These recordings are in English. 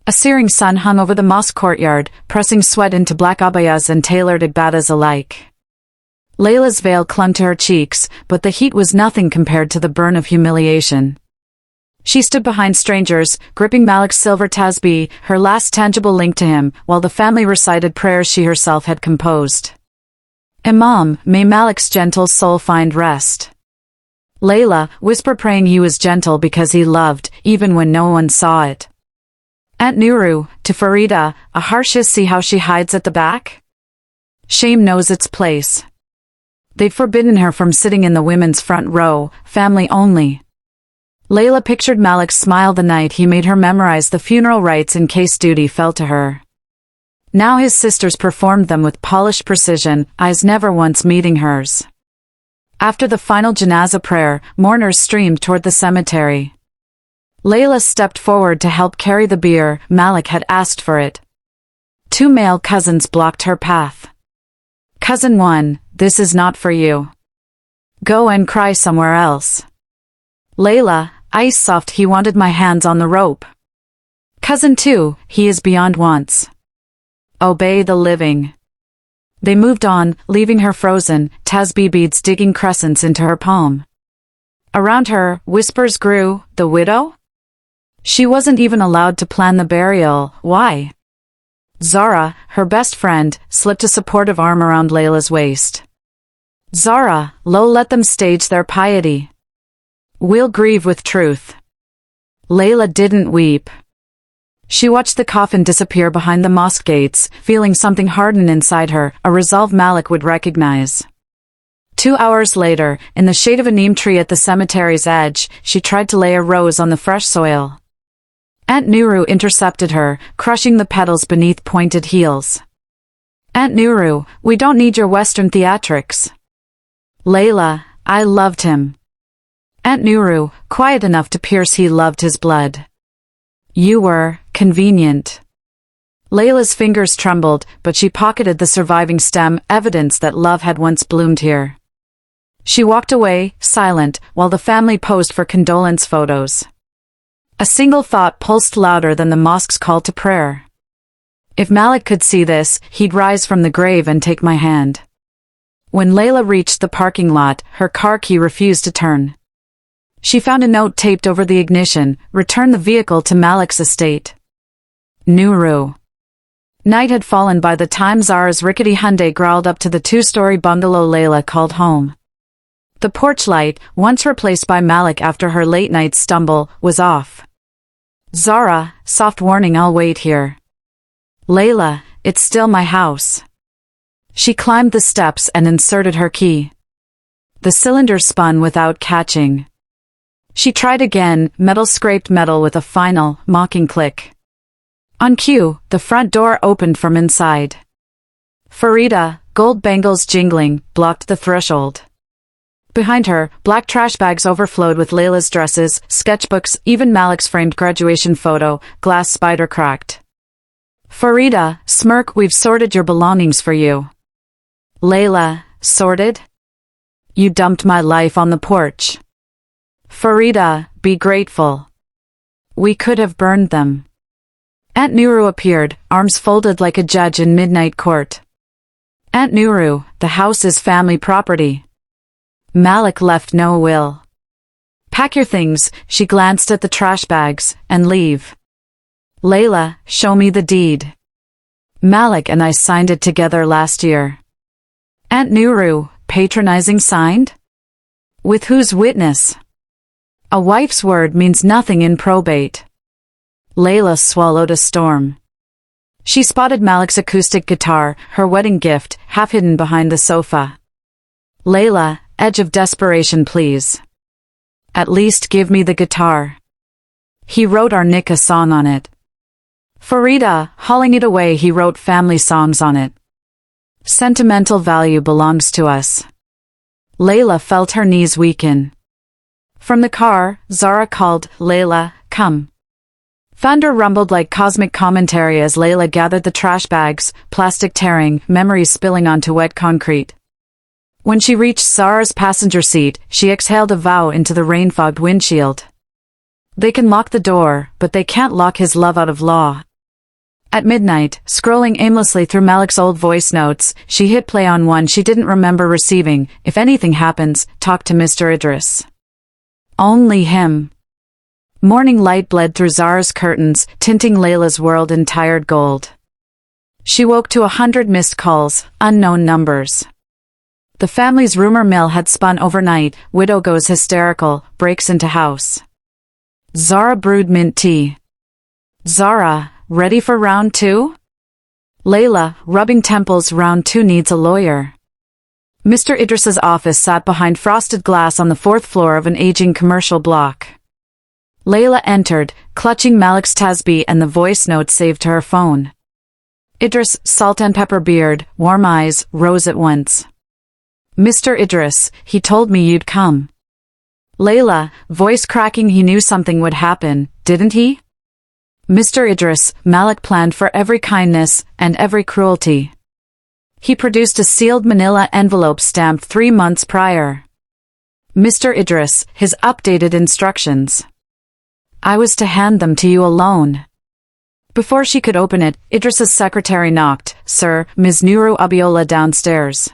A searing sun hung over the mosque courtyard, pressing sweat into black abayas and tailored igbadas alike. Layla's veil clung to her cheeks, but the heat was nothing compared to the burn of humiliation. She stood behind strangers, gripping Malik's silver tasbih, her last tangible link to him, while the family recited prayers she herself had composed. "Imam, may Malik's gentle soul find rest." Layla, whisper praying he was gentle because he loved, even when no one saw it. Aunt Nuru, to Farida, a harsh see how she hides at the back? Shame knows its place. They'd forbidden her from sitting in the women's front row, family only. Layla pictured Malik's smile the night he made her memorize the funeral rites in case duty fell to her. Now his sisters performed them with polished precision, eyes never once meeting hers. After the final janazah prayer, mourners streamed toward the cemetery. Layla stepped forward to help carry the bier. Malik had asked for it. 2 male cousins blocked her path. "Cousin 1, this is not for you. Go and cry somewhere else." "Layla, ice soft, he wanted my hands on the rope." "Cousin 2, he is beyond wants. Obey the living." They moved on, leaving her frozen, tasbih beads digging crescents into her palm. Around her, whispers grew. The widow? She wasn't even allowed to plan the burial. Why? Zara, her best friend, slipped a supportive arm around Layla's waist. "Zara, lo, let them stage their piety. We'll grieve with truth." Layla didn't weep. She watched the coffin disappear behind the mosque gates, feeling something harden inside her, a resolve Malik would recognize. 2 hours later, in the shade of a neem tree at the cemetery's edge, she tried to lay a rose on the fresh soil. Aunt Nuru intercepted her, crushing the petals beneath pointed heels. "Aunt Nuru, we don't need your Western theatrics." "Layla, I loved him." Aunt Nuru, quiet enough to pierce, he loved his blood. "You were convenient." Layla's fingers trembled, but she pocketed the surviving stem, evidence that love had once bloomed here. She walked away, silent, while the family posed for condolence photos. A single thought pulsed louder than the mosque's call to prayer. If Malik could see this, he'd rise from the grave and take my hand. When Layla reached the parking lot, her car key refused to turn. She found a note taped over the ignition: "Return the vehicle to Malik's estate." Nuru. Night had fallen by the time Zara's rickety Hyundai growled up to the 2-story bungalow Layla called home. The porch light, once replaced by Malik after her late-night stumble, was off. "Zara, soft warning, I'll wait here." "Layla, it's still my house." She climbed the steps and inserted her key. The cylinder spun without catching. She tried again, metal scraped metal with a final, mocking click. On cue, the front door opened from inside. Farida, gold bangles jingling, blocked the threshold. Behind her, black trash bags overflowed with Layla's dresses, sketchbooks, even Malik's framed graduation photo, glass spider cracked. Farida, smirk, "We've sorted your belongings for you." Layla, "Sorted? You dumped my life on the porch." Farida, "Be grateful. We could have burned them." Aunt Nuru appeared, arms folded like a judge in midnight court. "Aunt Nuru, the house is family property. Malik left no will. Pack your things," she glanced at the trash bags, "and leave." Layla, "Show me the deed." "Malik and I signed it together last year." Aunt Nuru, patronizing, "Signed? With whose witness?" "A wife's word means nothing in probate." Layla swallowed a storm. She spotted Malik's acoustic guitar, her wedding gift, half hidden behind the sofa. "Layla, edge of desperation, please. At least give me the guitar. He wrote our nikah song on it." Farida, hauling it away, "He wrote family songs on it. Sentimental value belongs to us." Layla felt her knees weaken. From the car, Zara called, "Layla, come." Thunder rumbled like cosmic commentary as Layla gathered the trash bags, plastic tearing, memories spilling onto wet concrete. When she reached Zara's passenger seat, she exhaled a vow into the rain-fogged windshield. They can lock the door, but they can't lock his love out of law. At midnight, scrolling aimlessly through Malik's old voice notes, she hit play on one she didn't remember receiving. If anything happens, talk to Mr. Idris. Only him. Morning light bled through Zara's curtains, tinting Layla's world in tired gold. She woke to 100 missed calls, unknown numbers. The family's rumor mill had spun overnight. Widow goes hysterical, breaks into house. Zara brewed mint tea. Zara, ready for round 2? Layla, rubbing temples. Round 2 needs a lawyer. Mr. Idris's office sat behind frosted glass on the 4th floor of an aging commercial block. Layla entered, clutching Malik's tasbih, and the voice note saved to her phone. Idris, salt and pepper beard, warm eyes, rose at once. Mr. Idris, he told me you'd come. Layla, voice cracking. He knew something would happen, didn't he? Mr. Idris, Malik planned for every kindness and every cruelty. He produced a sealed manila envelope stamped 3 months prior. Mr. Idris, his updated instructions. I was to hand them to you alone. Before she could open it, Idris's secretary knocked. Sir, Ms. Nuru Abiola downstairs.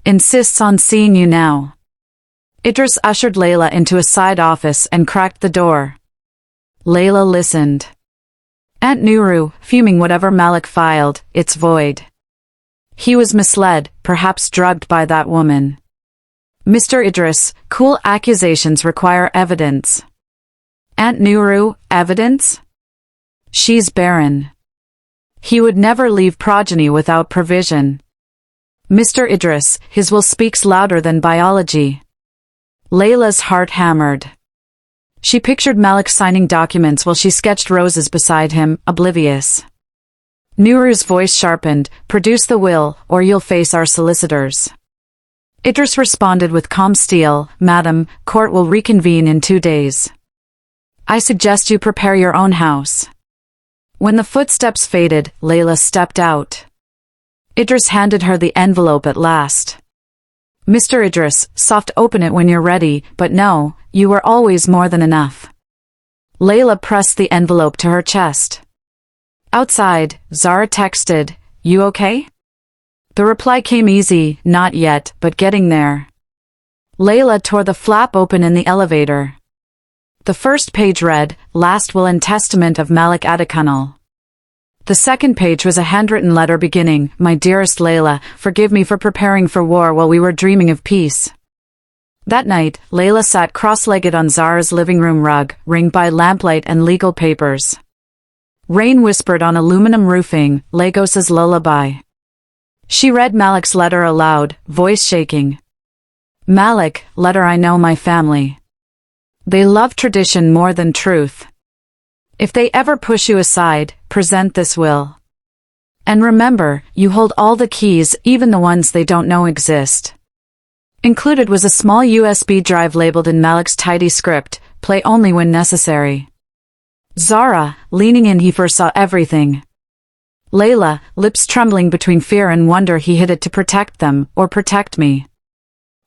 Insists on seeing you now. Idris ushered Layla into a side office and cracked the door. Layla listened. Aunt Nuru, fuming. Whatever Malik filed, it's void. He was misled, perhaps drugged by that woman. Mr. Idris, cool. Accusations require evidence. Aunt Nuru, evidence? She's barren. He would never leave progeny without provision. Mr. Idris, his will speaks louder than biology. Layla's heart hammered. She pictured Malik signing documents while she sketched roses beside him, oblivious. Nuru's voice sharpened. Produce the will, or you'll face our solicitors. Idris responded with calm steel. Madam, court will reconvene in 2 days. I suggest you prepare your own house. When the footsteps faded, Layla stepped out. Idris handed her the envelope at last. Mr. Idris, soft. Open it when you're ready, but no, you were always more than enough. Layla pressed the envelope to her chest. Outside, Zara texted, You okay? The reply came easy, not yet, but getting there. Layla tore the flap open in the elevator. The first page read, Last will and testament of Malik Adekunal. The second page was a handwritten letter beginning, My dearest Layla, forgive me for preparing for war while we were dreaming of peace. That night, Layla sat cross-legged on Zara's living room rug, ringed by lamplight and legal papers. Rain whispered on aluminum roofing, Lagos's lullaby. She read Malik's letter aloud, voice shaking. Malik, letter. I know my family. They love tradition more than truth. If they ever push you aside, present this will. And remember, you hold all the keys, even the ones they don't know exist. Included was a small USB drive labeled in Malik's tidy script, play only when necessary. Zara, leaning in, he foresaw everything. Layla, lips trembling between fear and wonder. He hid it to protect them, or protect me.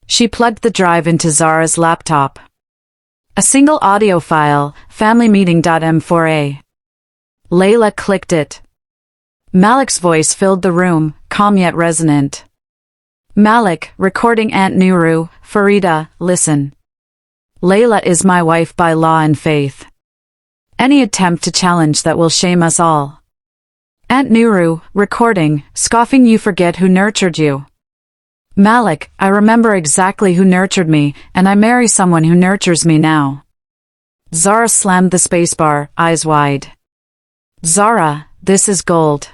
She plugged the drive into Zara's laptop. A single audio file, familymeeting.m4a. Layla clicked it. Malik's voice filled the room, calm yet resonant. Malik, recording Aunt Nuru, Farida, listen. Layla is my wife by law and faith. Any attempt to challenge that will shame us all. Aunt Nuru, recording, scoffing, you forget who nurtured you. Malik, I remember exactly who nurtured me, and I marry someone who nurtures me now. Zara slammed the spacebar, eyes wide. Zara, this is gold.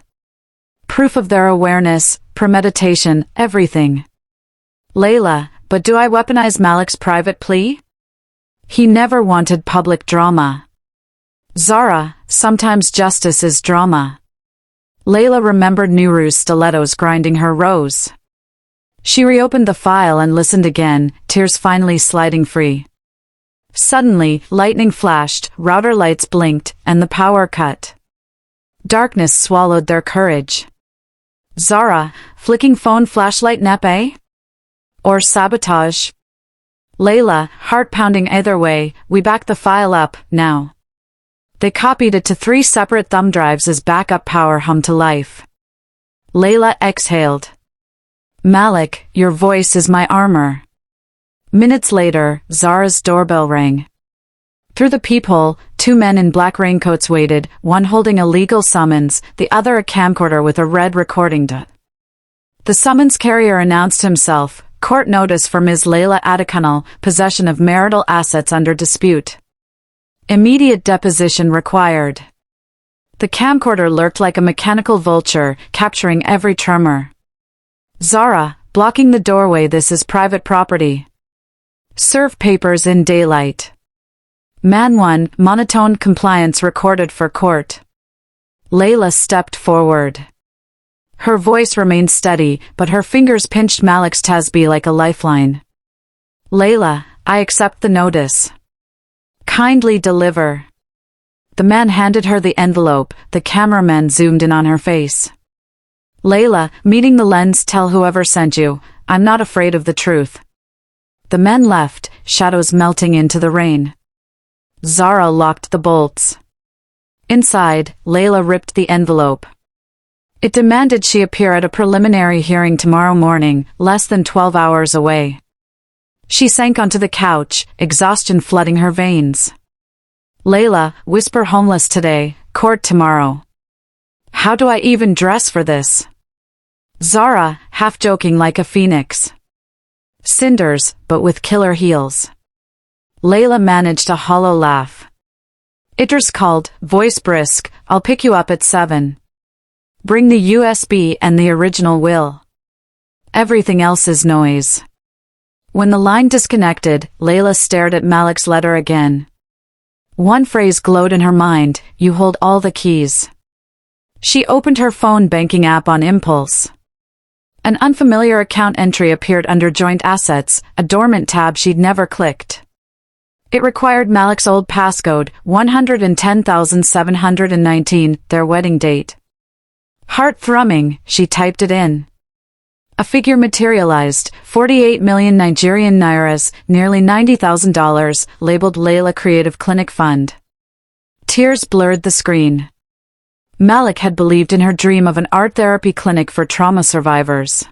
Proof of their awareness, premeditation, everything. Layla, but do I weaponize Malik's private plea? He never wanted public drama. Zara, sometimes justice is drama. Layla remembered Nuru's stilettos grinding her rose. She reopened the file and listened again, tears finally sliding free. Suddenly, lightning flashed, router lights blinked, and the power cut. Darkness swallowed their courage. Zara, flicking phone flashlight nepe? Or sabotage? Layla, heart pounding either way, we back the file up, now. They copied it to 3 separate thumb drives as backup power hummed to life. Layla exhaled. Malik, your voice is my armor. Minutes later, Zara's doorbell rang. Through the peephole, 2 men in black raincoats waited, one holding a legal summons, the other a camcorder with a red recording dot. The summons carrier announced himself, court notice for Ms. Layla Adekunal, possession of marital assets under dispute. Immediate deposition required. The camcorder lurked like a mechanical vulture, capturing every tremor. Zara, blocking the doorway, this is private property. Serve papers in daylight. Man 1, monotone compliance recorded for court. Layla stepped forward. Her voice remained steady, but her fingers pinched Malik's tasbih like a lifeline. Layla, I accept the notice. Kindly deliver. The man handed her the envelope, the cameraman zoomed in on her face. Layla, meeting the lens, tell whoever sent you, I'm not afraid of the truth. The men left, shadows melting into the rain. Zara locked the bolts. Inside, Layla ripped the envelope. It demanded she appear at a preliminary hearing tomorrow morning, less than 12 hours away. She sank onto the couch, exhaustion flooding her veins. Layla, whisper homeless today, court tomorrow. How do I even dress for this? Zara, half joking like a phoenix. Cinders, but with killer heels. Layla managed a hollow laugh. Idris called, voice brisk, I'll pick you up at 7. Bring the USB and the original will. Everything else is noise. When the line disconnected, Layla stared at Malik's letter again. One phrase glowed in her mind, you hold all the keys. She opened her phone banking app on impulse. An unfamiliar account entry appeared under joint assets, a dormant tab she'd never clicked. It required Malik's old passcode, 110,719, their wedding date. Heart thrumming, she typed it in. A figure materialized, 48 million Nigerian nairas, nearly $90,000, labeled Layla Creative Clinic Fund. Tears blurred the screen. Malik had believed in her dream of an art therapy clinic for trauma survivors.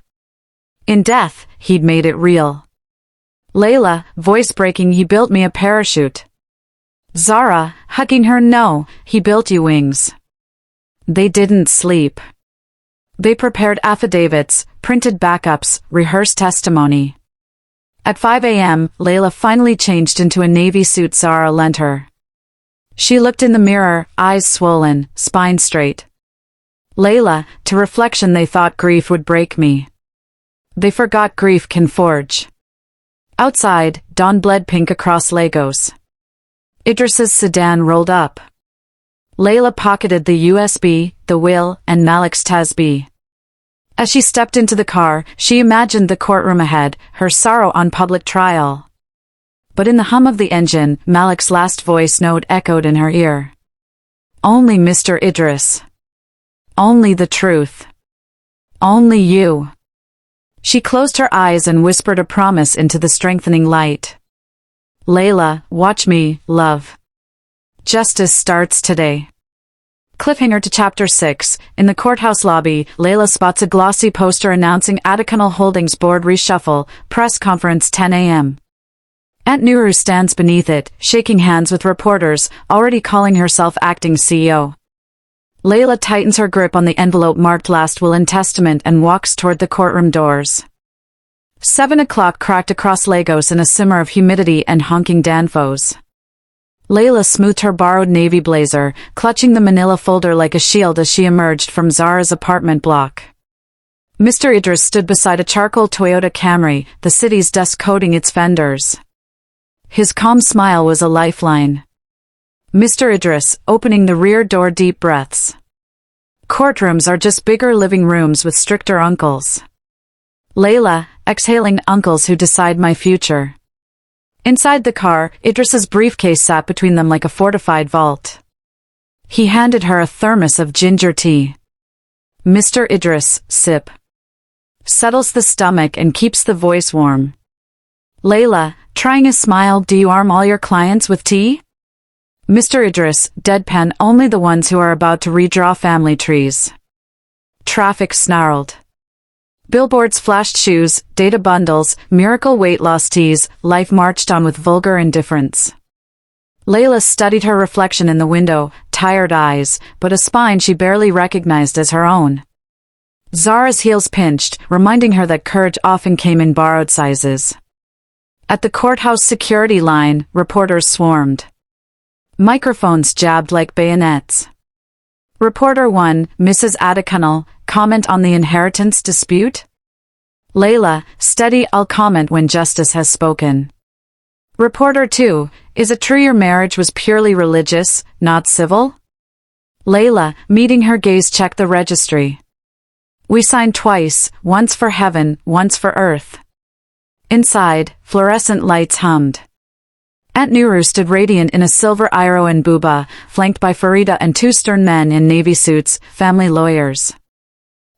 In death, he'd made it real. Layla, voice breaking, he built me a parachute. Zara, hugging her, no, he built you wings. They didn't sleep. They prepared affidavits, printed backups, rehearsed testimony. At 5 a.m., Layla finally changed into a navy suit Zara lent her. She looked in the mirror, eyes swollen, spine straight. Layla, to reflection, they thought grief would break me. They forgot grief can forge. Outside, dawn bled pink across Lagos. Idris's sedan rolled up. Layla pocketed the USB, the will, and Malik's tasbih. As she stepped into the car, she imagined the courtroom ahead, her sorrow on public trial. But in the hum of the engine, Malik's last voice note echoed in her ear. Only Mr. Idris. Only the truth. Only you. She closed her eyes and whispered a promise into the strengthening light. Layla, watch me, love. Justice starts today. Cliffhanger to Chapter 6. In the courthouse lobby, Layla spots a glossy poster announcing Adekunal Holdings Board reshuffle, press conference 10 a.m. Aunt Nuru stands beneath it, shaking hands with reporters, already calling herself acting CEO. Layla tightens her grip on the envelope marked Last Will and Testament and walks toward the courtroom doors. 7 o'clock cracked across Lagos in a simmer of humidity and honking danfos. Layla smoothed her borrowed navy blazer, clutching the manila folder like a shield as she emerged from Zara's apartment block. Mr. Idris stood beside a charcoal Toyota Camry, the city's dust coating its fenders. His calm smile was a lifeline. Mr. Idris, opening the rear door, deep breaths. Courtrooms are just bigger living rooms with stricter uncles. Layla, exhaling, uncles who decide my future. Inside the car, Idris's briefcase sat between them like a fortified vault. He handed her a thermos of ginger tea. Mr. Idris, sip. Settles the stomach and keeps the voice warm. Layla, trying a smile, do you arm all your clients with tea? Mr. Idris, deadpan, only the ones who are about to redraw family trees. Traffic snarled. Billboards flashed shoes, data bundles, miracle weight loss teas, life marched on with vulgar indifference. Layla studied her reflection in the window, tired eyes, but a spine she barely recognized as her own. Zara's heels pinched, reminding her that courage often came in borrowed sizes. At the courthouse security line, reporters swarmed. Microphones jabbed like bayonets. Reporter 1, Mrs. Adekunal, comment on the inheritance dispute? Layla, steady, I'll comment when justice has spoken. Reporter 2, is it true your marriage was purely religious, not civil? Layla, meeting her gaze, checked the registry. We signed twice, once for heaven, once for earth. Inside, fluorescent lights hummed. Aunt Nuru stood radiant in a silver iro and buba, flanked by Farida and two stern men in navy suits, family lawyers.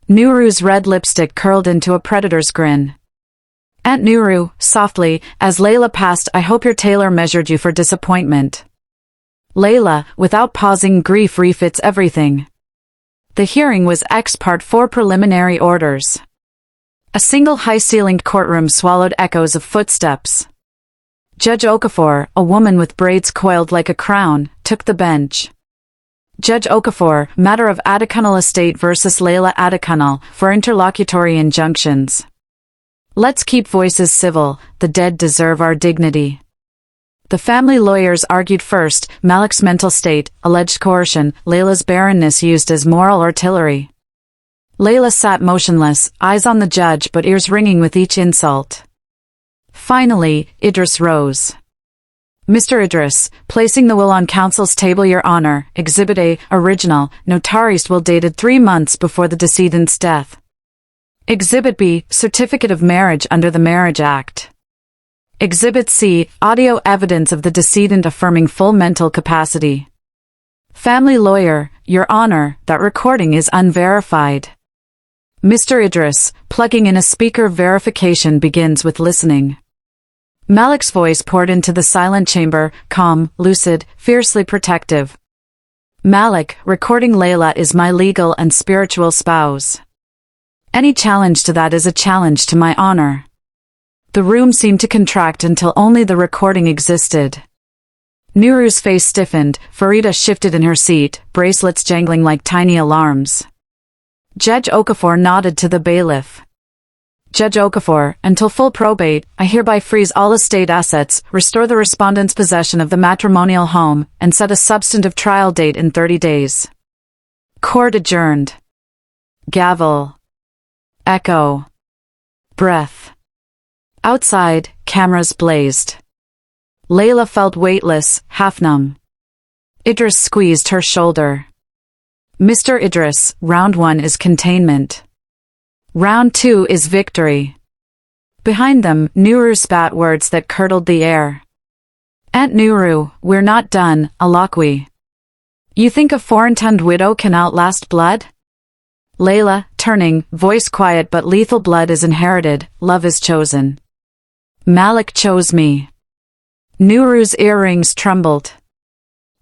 Nuru's red lipstick curled into a predator's grin. Aunt Nuru, softly, as Layla passed, I hope your tailor measured you for disappointment. Layla, without pausing, grief refits everything. The hearing was ex part 4 preliminary orders. A single high-ceilinged courtroom swallowed echoes of footsteps. Judge Okafor, a woman with braids coiled like a crown, took the bench. Judge Okafor, matter of Adekunal estate versus Layla Adekunal, for interlocutory injunctions. Let's keep voices civil, the dead deserve our dignity. The family lawyers argued first, Malik's mental state, alleged coercion, Layla's barrenness used as moral artillery. Layla sat motionless, eyes on the judge but ears ringing with each insult. Finally, Idris rose. Mr. Idris, placing the will on counsel's table, Your Honor, Exhibit A, original, notarized will dated 3 months before the decedent's death. Exhibit B, certificate of marriage under the Marriage Act. Exhibit C, audio evidence of the decedent affirming full mental capacity. Family lawyer, Your Honor, that recording is unverified. Mr. Idris, plugging in a speaker, verification begins with listening. Malik's voice poured into the silent chamber, calm, lucid, fiercely protective. Malik, recording Layla is my legal and spiritual spouse. Any challenge to that is a challenge to my honor. The room seemed to contract until only the recording existed. Nuru's face stiffened, Farida shifted in her seat, bracelets jangling like tiny alarms. Judge Okafor nodded to the bailiff. Judge Okafor, until full probate, I hereby freeze all estate assets, restore the respondent's possession of the matrimonial home, and set a substantive trial date in 30 days. Court adjourned. Gavel. Echo. Breath. Outside, cameras blazed. Layla felt weightless, half-numb. Idris squeezed her shoulder. Mr. Idris, round 1 is containment. Round 2 is victory. Behind them, Nuru spat words that curdled the air. Aunt Nuru, we're not done, Alakwi. You think a foreign-tongued widow can outlast blood? Layla, turning, voice quiet but lethal, blood is inherited, love is chosen. Malik chose me. Nuru's earrings trembled.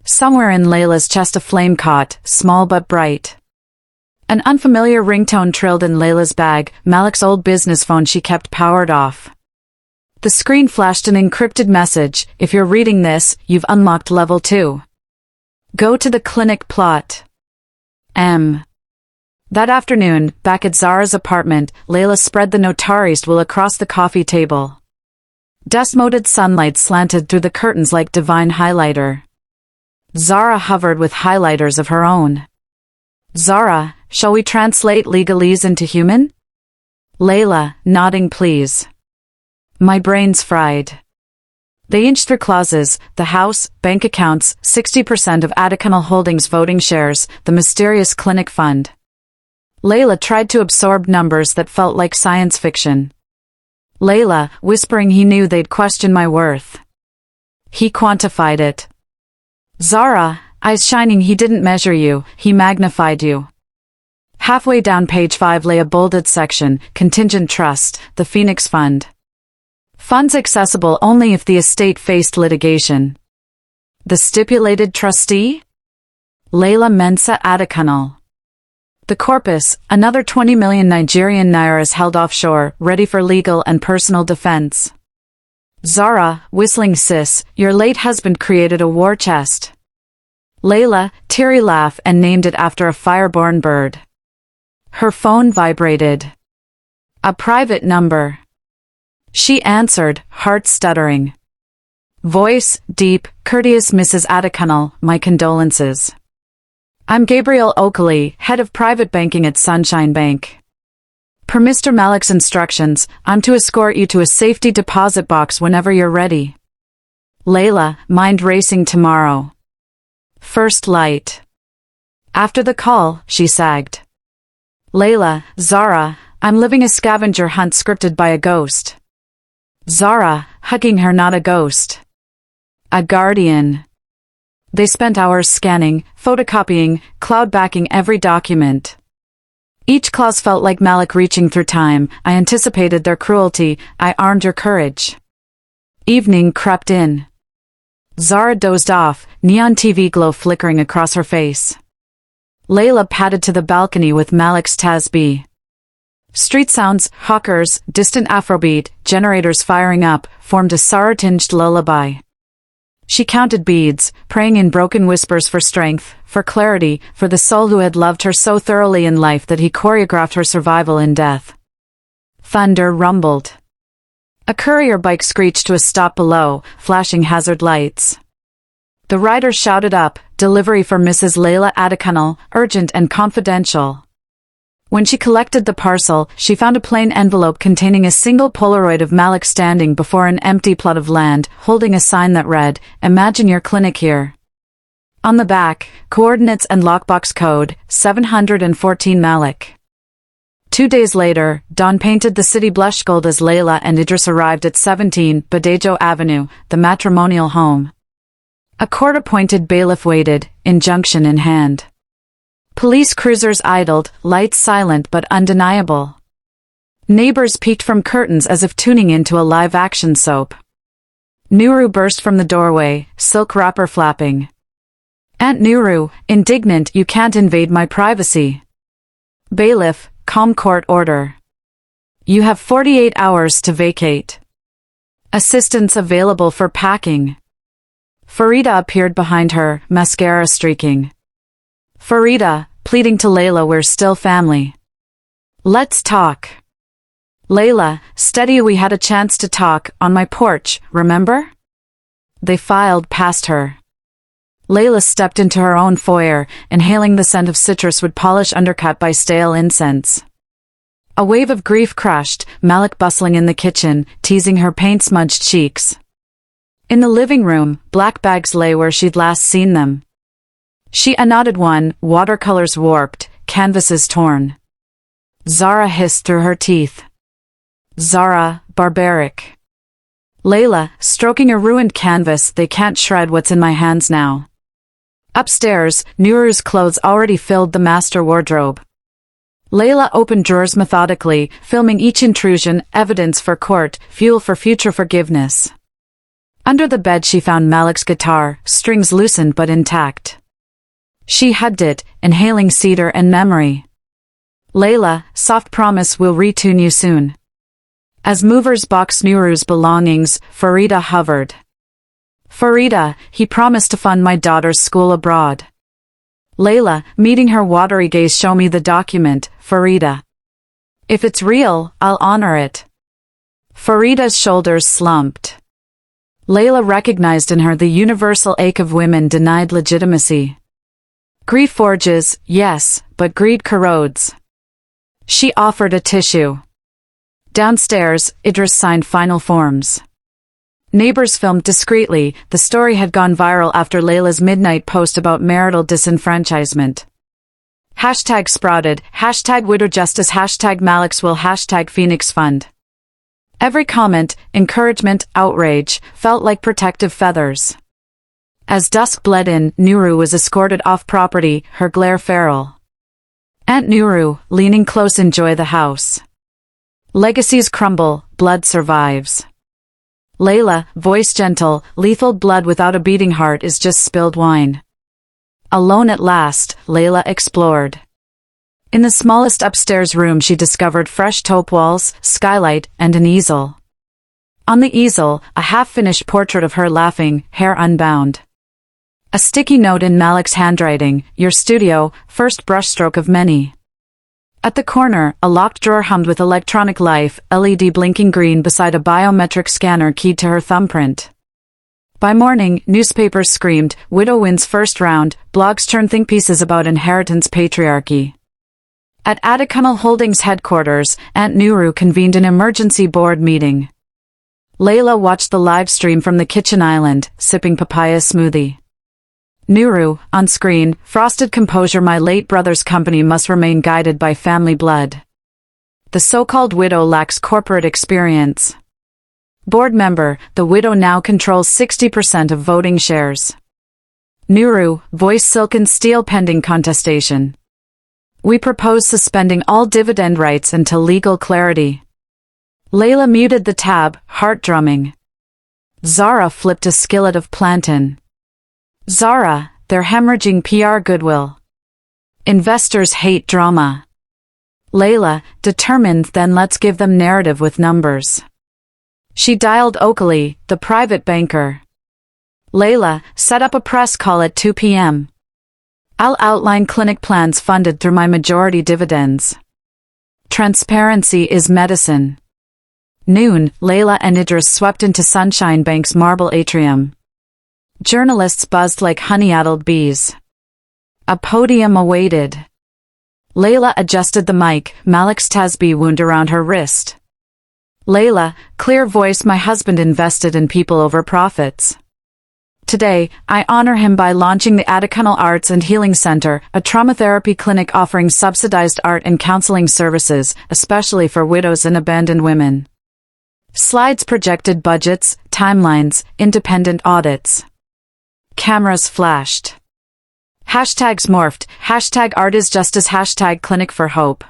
Somewhere in Layla's chest a flame caught, small but bright. An unfamiliar ringtone trilled in Layla's bag, Malik's old business phone she kept powered off. The screen flashed an encrypted message, if you're reading this, you've unlocked level 2. Go to the clinic plot. M. That afternoon, back at Zara's apartment, Layla spread the notarized will across the coffee table. Dust-moted sunlight slanted through the curtains like divine highlighter. Zara hovered with highlighters of her own. Zara, shall we translate legalese into human? Layla, nodding please. My brain's fried. They inched through clauses, the house, bank accounts, 60% of Adekunal Holdings voting shares, the mysterious clinic fund. Layla tried to absorb numbers that felt like science fiction. Layla, whispering he knew they'd question my worth. He quantified it. Zara, eyes shining, he didn't measure you, he magnified you. Halfway down page 5 lay a bolded section, Contingent Trust, the Phoenix Fund. Funds accessible only if the estate faced litigation. The stipulated trustee? Layla Mensa Adekunle. The corpus, another 20 million Nigerian nairas held offshore, ready for legal and personal defense. Zara, whistling sis, your late husband created a war chest. Layla, teary laugh and named it after a fire-born bird. Her phone vibrated. A private number. She answered, heart stuttering. Voice, deep, courteous Mrs. Adekunle, my condolences. I'm Gabriel Oakley, head of private banking at Sunshine Bank. Per Mr. Malik's instructions, I'm to escort you to a safety deposit box whenever you're ready. Layla, mind racing tomorrow. First light. After the call, she sagged. Layla, Zara, I'm living a scavenger hunt scripted by a ghost. Zara, hugging her, not a ghost. A guardian. They spent hours scanning, photocopying, cloud backing every document. Each clause felt like Malik reaching through time. I anticipated their cruelty, I armed your courage. Evening crept in. Zara dozed off, neon TV glow flickering across her face. Layla padded to the balcony with Malik's tasbih. Street sounds, hawkers, distant Afrobeat, generators firing up, formed a sorrow-tinged lullaby. She counted beads, praying in broken whispers for strength, for clarity, for the soul who had loved her so thoroughly in life that he choreographed her survival in death. Thunder rumbled. A courier bike screeched to a stop below, flashing hazard lights. The rider shouted up, delivery for Mrs. Layla Adekunle, urgent and confidential. When she collected the parcel, she found a plain envelope containing a single Polaroid of Malik standing before an empty plot of land, holding a sign that read, "Imagine your clinic here." On the back, coordinates and lockbox code, 714 Malik. 2 days later, dawn painted the city blush gold as Layla and Idris arrived at 17 Badejo Avenue, the matrimonial home. A court-appointed bailiff waited, injunction in hand. Police cruisers idled, lights silent but undeniable. Neighbors peeked from curtains as if tuning into a live-action soap. Nuru burst from the doorway, silk wrapper flapping. Aunt Nuru, indignant, you can't invade my privacy. Bailiff, calm court order. You have 48 hours to vacate. Assistance available for packing. Farida appeared behind her, mascara streaking. Farida, pleading to Layla, we're still family. Let's talk. Layla, steady, we had a chance to talk, on my porch, remember? They filed past her. Layla stepped into her own foyer, inhaling the scent of citrus wood polish undercut by stale incense. A wave of grief crushed, Malik bustling in the kitchen, teasing her paint-smudged cheeks. In the living room, black bags lay where she'd last seen them. She unknotted one, watercolors warped, canvases torn. Zara hissed through her teeth. Zara, barbaric. Layla, stroking a ruined canvas, they can't shred what's in my hands now. Upstairs, Nuru's clothes already filled the master wardrobe. Layla opened drawers methodically, filming each intrusion, evidence for court, fuel for future forgiveness. Under the bed she found Malik's guitar, strings loosened but intact. She hugged it, inhaling cedar and memory. Layla, soft promise we'll retune you soon. As movers boxed Nuru's belongings, Farida hovered. Farida, he promised to fund my daughter's school abroad. Layla, meeting her watery gaze, show me the document, Farida. If it's real, I'll honor it. Farida's shoulders slumped. Layla recognized in her the universal ache of women denied legitimacy. Grief forges, yes, but greed corrodes. She offered a tissue. Downstairs, Idris signed final forms. Neighbors filmed discreetly. The story had gone viral after Layla's midnight post about marital disenfranchisement. Hashtag sprouted, hashtag widow justice, hashtag Malik's will, hashtag Phoenix Fund. Every comment, encouragement, outrage, felt like protective feathers. As dusk bled in, Nuru was escorted off property, her glare feral. Aunt Nuru, leaning close, enjoy the house. Legacies crumble, blood survives. Layla, voice gentle, lethal blood without a beating heart is just spilled wine. Alone at last, Layla explored. In the smallest upstairs room she discovered fresh taupe walls, skylight, and an easel. On the easel, a half-finished portrait of her laughing, hair unbound. A sticky note in Malik's handwriting, "Your studio, first brushstroke of many." At the corner, a locked drawer hummed with electronic life, LED blinking green beside a biometric scanner keyed to her thumbprint. By morning, newspapers screamed, "Widow wins first round," blogs turned think pieces about inheritance patriarchy. At Adikanal Holdings headquarters, Aunt Nuru convened an emergency board meeting. Layla watched the live stream from the kitchen island, sipping papaya smoothie. Nuru, on screen, frosted composure. "My late brother's company must remain guided by family blood. The so-called widow lacks corporate experience." Board member, "The widow now controls 60% of voting shares." Nuru, voice silken steel pending contestation. "We propose suspending all dividend rights until legal clarity." Layla muted the tab, heart drumming. Zara flipped a skillet of plantain. "Zara, they're hemorrhaging PR goodwill. Investors hate drama." Layla, determined, "Then let's give them narrative with numbers." She dialed Oakley, the private banker. "Layla, set up a press call at 2 p.m. I'll outline clinic plans funded through my majority dividends. Transparency is medicine." Noon, Layla and Idris swept into Sunshine Bank's marble atrium. Journalists buzzed like honey-addled bees. A podium awaited. Layla adjusted the mic, Malik's Tasbih wound around her wrist. "Layla, clear voice. My husband invested in people over profits. Today, I honor him by launching the Adikanal Arts and Healing Center, a trauma therapy clinic offering subsidized art and counseling services, especially for widows and abandoned women." Slides projected budgets, timelines, independent audits. Cameras flashed. Hashtags morphed, hashtag art is justice, hashtag clinic for hope.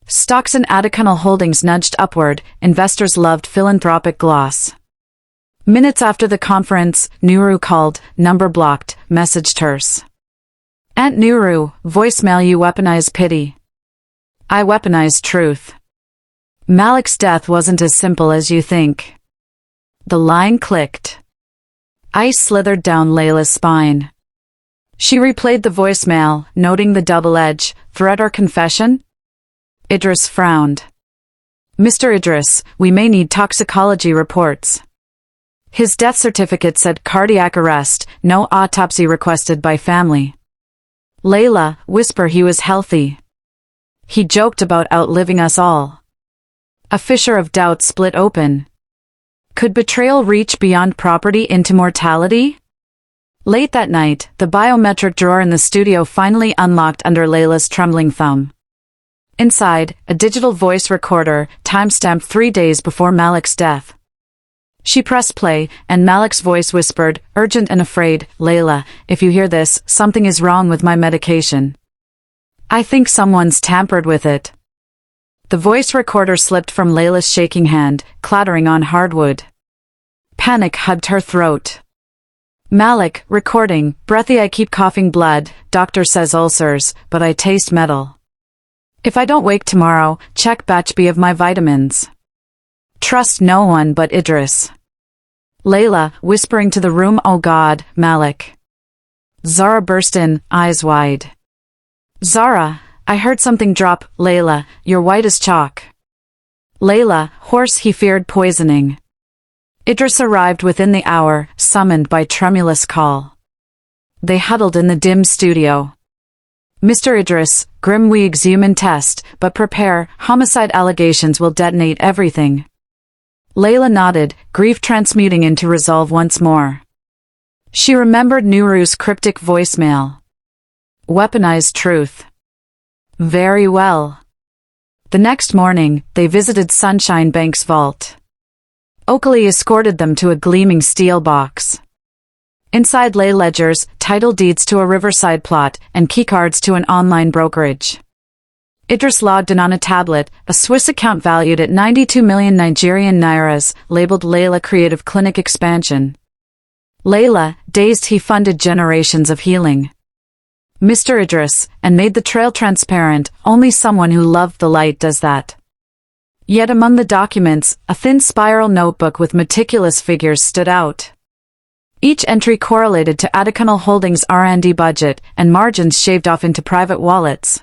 Stocks in Adikanal Holdings nudged upward, investors loved philanthropic gloss. Minutes after the conference, Nuru called, number blocked, message terse. "Aunt Nuru, voicemail. You weaponize pity. I weaponize truth. Malik's death wasn't as simple as you think." The line clicked. Ice slithered down Layla's spine. She replayed the voicemail, noting the double edge, threat or confession? Idris frowned. "Mr. Idris, we may need toxicology reports." His death certificate said cardiac arrest, no autopsy requested by family. "Layla, whisper he was healthy. He joked about outliving us all." A fissure of doubt split open. Could betrayal reach beyond property into mortality? Late that night, the biometric drawer in the studio finally unlocked under Layla's trembling thumb. Inside, a digital voice recorder, timestamped 3 days before Malik's death. She pressed play, and Malik's voice whispered, urgent and afraid, "Layla, if you hear this, something is wrong with my medication. I think someone's tampered with it." The voice recorder slipped from Layla's shaking hand, clattering on hardwood. Panic hugged her throat. Malik, recording, breathy. "I keep coughing blood, doctor says ulcers, but I taste metal. If I don't wake tomorrow, check batch B of my vitamins. Trust no one but Idris." Layla, whispering to the room, "Oh God, Malik." Zara burst in, eyes wide. "Zara, I heard something drop." "Layla, you're white as chalk." Layla, hoarse. "He feared poisoning." Idris arrived within the hour, summoned by tremulous call. They huddled in the dim studio. "Mr. Idris, grim, we exhume and test, but prepare, homicide allegations will detonate everything." Layla nodded, grief transmuting into resolve once more. She remembered Nuru's cryptic voicemail. Weaponized truth. Very well. The next morning, they visited Sunshine Bank's vault. Oakley escorted them to a gleaming steel box. Inside lay ledgers, title deeds to a riverside plot, and keycards to an online brokerage. Idris logged in on a tablet, a Swiss account valued at 92 million Nigerian nairas, labeled Layla Creative Clinic Expansion. Layla, dazed, he funded generations of healing. Mr. Idris, and made the trail transparent, only someone who loved the light does that. Yet among the documents, a thin spiral notebook with meticulous figures stood out. Each entry correlated to Adikanal Holdings' R&D budget, and margins shaved off into private wallets.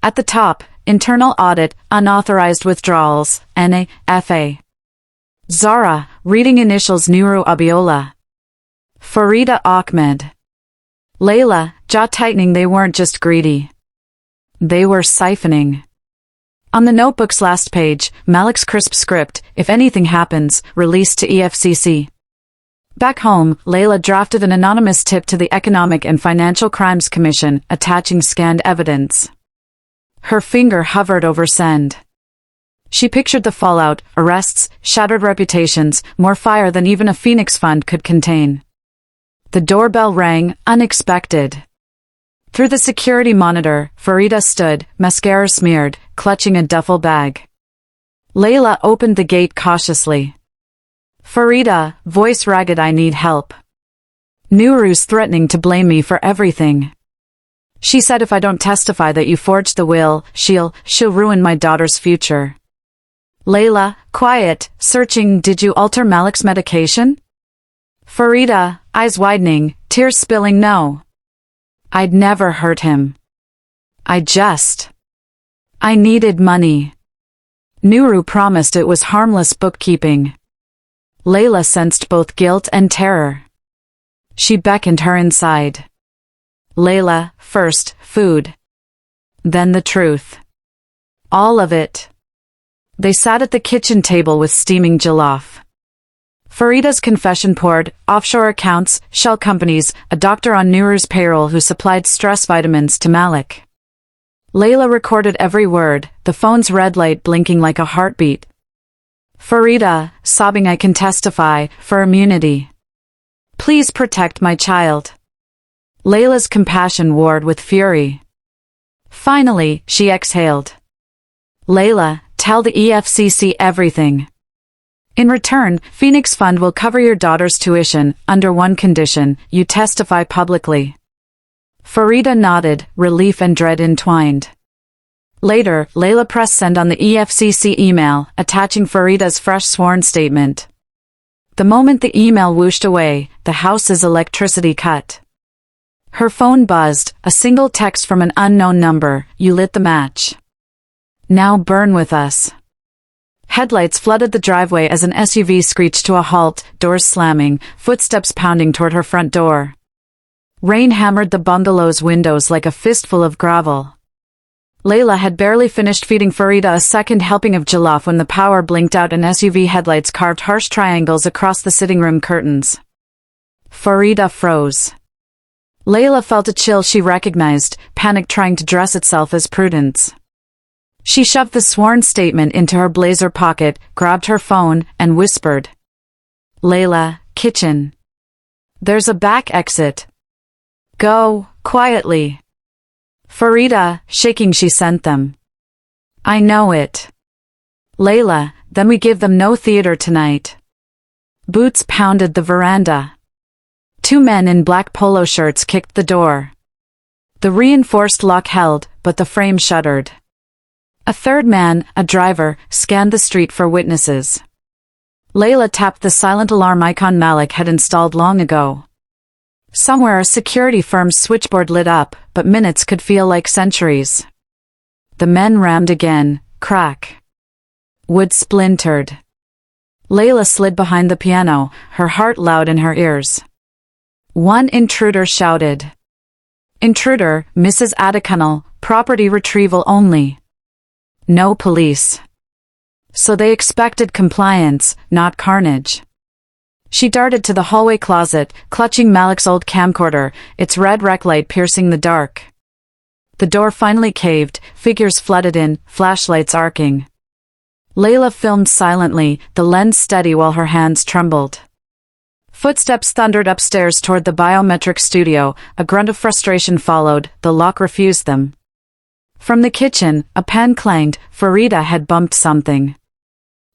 At the top, internal audit, unauthorized withdrawals, NA-FA. Zara, reading initials Nuru Abiola. Farida Ahmed. Layla, jaw-tightening. They weren't just greedy. They were siphoning. On the notebook's last page, Malik's crisp script, if anything happens, released to EFCC. Back home, Layla drafted an anonymous tip to the Economic and Financial Crimes Commission, attaching scanned evidence. Her finger hovered over send. She pictured the fallout: arrests, shattered reputations, more fire than even a Phoenix fund could contain. The doorbell rang, unexpected. Through the security monitor, Farida stood, mascara smeared, clutching a duffel bag. Layla opened the gate cautiously. Farida, voice ragged, I need help. Nuru's threatening to blame me for everything. She said if I don't testify that you forged the will, she'll ruin my daughter's future. Layla, quiet, searching. Did you alter Malik's medication? Farida, eyes widening, tears spilling. No. I'd never hurt him. I needed money. Nuru promised it was harmless bookkeeping. Layla sensed both guilt and terror. She beckoned her inside. Layla, first, food. Then the truth. All of it. They sat at the kitchen table with steaming jollof. Farida's confession poured: offshore accounts, shell companies, a doctor on Nuru's payroll who supplied stress vitamins to Malik. Layla recorded every word, the phone's red light blinking like a heartbeat. Farida, sobbing, I can testify, for immunity. Please protect my child. Layla's compassion warred with fury. Finally, she exhaled. Layla, tell the EFCC everything. In return, Phoenix Fund will cover your daughter's tuition, under one condition: you testify publicly. Farida nodded, relief and dread entwined. Later, Layla pressed send on the EFCC email, attaching Farida's fresh sworn statement. The moment the email whooshed away, the house's electricity cut. Her phone buzzed, a single text from an unknown number: you lit the match. Now burn with us. Headlights flooded the driveway as an SUV screeched to a halt, doors slamming, footsteps pounding toward her front door. Rain hammered the bungalow's windows like a fistful of gravel. Layla had barely finished feeding Farida a second helping of jollof when the power blinked out and SUV headlights carved harsh triangles across the sitting room curtains. Farida froze. Layla felt a chill she recognized, panic trying to dress itself as prudence. She shoved the sworn statement into her blazer pocket, grabbed her phone, and whispered. Layla, kitchen. There's a back exit. Go, quietly. Farida, shaking, she sent them. I know it. Layla, then we give them no theater tonight. Boots pounded the veranda. Two men in black polo shirts kicked the door. The reinforced lock held, but the frame shuddered. A third man, a driver, scanned the street for witnesses. Layla tapped the silent alarm icon Malik had installed long ago. Somewhere a security firm's switchboard lit up, but minutes could feel like centuries. The men rammed again, crack. Wood splintered. Layla slid behind the piano, her heart loud in her ears. One intruder shouted. Intruder, Mrs. Adikanal, property retrieval only. No police. So they expected compliance, not carnage. She darted to the hallway closet, clutching Malik's old camcorder, its red rec light piercing the dark. The door finally caved, figures flooded in, flashlights arcing. Layla filmed silently, the lens steady while her hands trembled. Footsteps thundered upstairs toward the biometric studio, a grunt of frustration followed, the lock refused them. From the kitchen, a pan clanged. Farida had bumped something.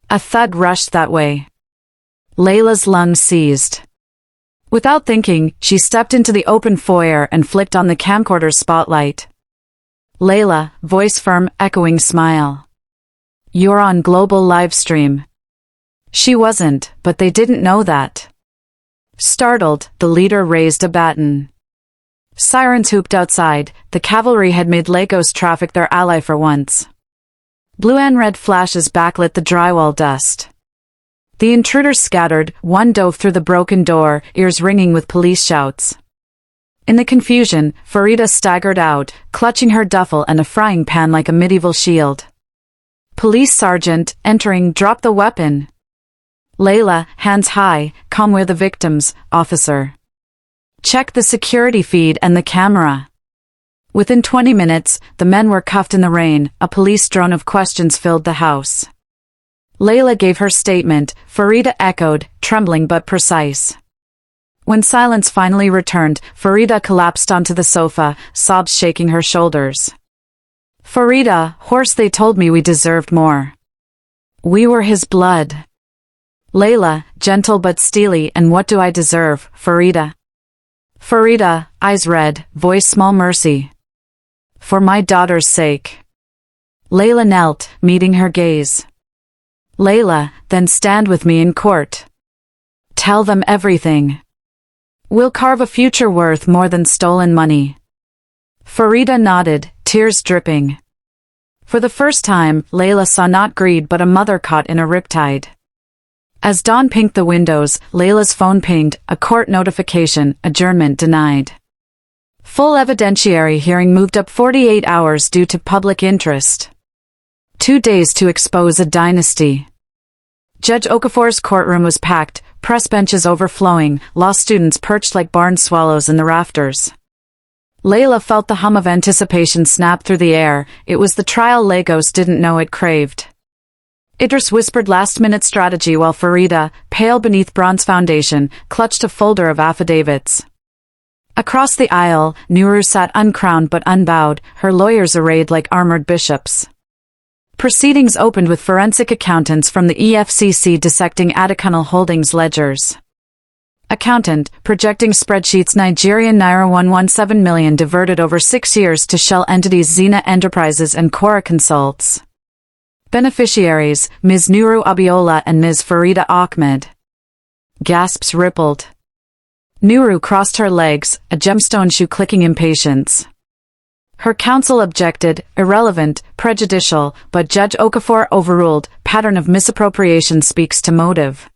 A thud rushed that way. Layla's lungs seized. Without thinking, she stepped into the open foyer and flicked on the camcorder's spotlight. Layla, voice firm, echoing smile. "You're on global livestream." She wasn't, but they didn't know that. Startled, the leader raised a baton. Sirens hooped outside. The cavalry had made Lagos traffic their ally for once. Blue and red flashes backlit the drywall dust. The intruders scattered. One dove through the broken door, ears ringing with police shouts. In the confusion, Farida staggered out, clutching her duffel and a frying pan like a medieval shield. Police sergeant, entering, dropped the weapon. Layla, hands high, "Come where the victims, officer. Check the security feed and the camera." Within 20 minutes, the men were cuffed in the rain. A police drone of questions filled the house. Layla gave her statement. Farida echoed, trembling but precise. When silence finally returned, Farida collapsed onto the sofa, sobs shaking her shoulders. "Farida, horse, they told me we deserved more. We were his blood." Layla, gentle but steely, "And what do I deserve, Farida?" Farida, eyes red, voice small, "Mercy. For my daughter's sake." Layla knelt, meeting her gaze. "Layla, then stand with me in court. Tell them everything. We'll carve a future worth more than stolen money." Farida nodded, tears dripping. For the first time, Layla saw not greed but a mother caught in a riptide. As dawn pinked the windows, Layla's phone pinged, a court notification, adjournment denied. Full evidentiary hearing moved up 48 hours due to public interest. 2 days to expose a dynasty. Judge Okafor's courtroom was packed, press benches overflowing, law students perched like barn swallows in the rafters. Layla felt the hum of anticipation snap through the air. It was the trial Lagos didn't know it craved. Idris whispered last-minute strategy while Farida, pale beneath bronze foundation, clutched a folder of affidavits. Across the aisle, Nuru sat uncrowned but unbowed, her lawyers arrayed like armored bishops. Proceedings opened with forensic accountants from the EFCC dissecting Adikanal Holdings ledgers. Accountant, projecting spreadsheets, Nigerian naira 117 million diverted over 6 years to shell entities Zena Enterprises and Cora Consults. Beneficiaries, Ms. Nuru Abiola and Ms. Farida Ahmed. Gasps rippled. Nuru crossed her legs, a gemstone shoe clicking impatience. Her counsel objected, irrelevant, prejudicial, but Judge Okafor overruled, pattern of misappropriation speaks to motive.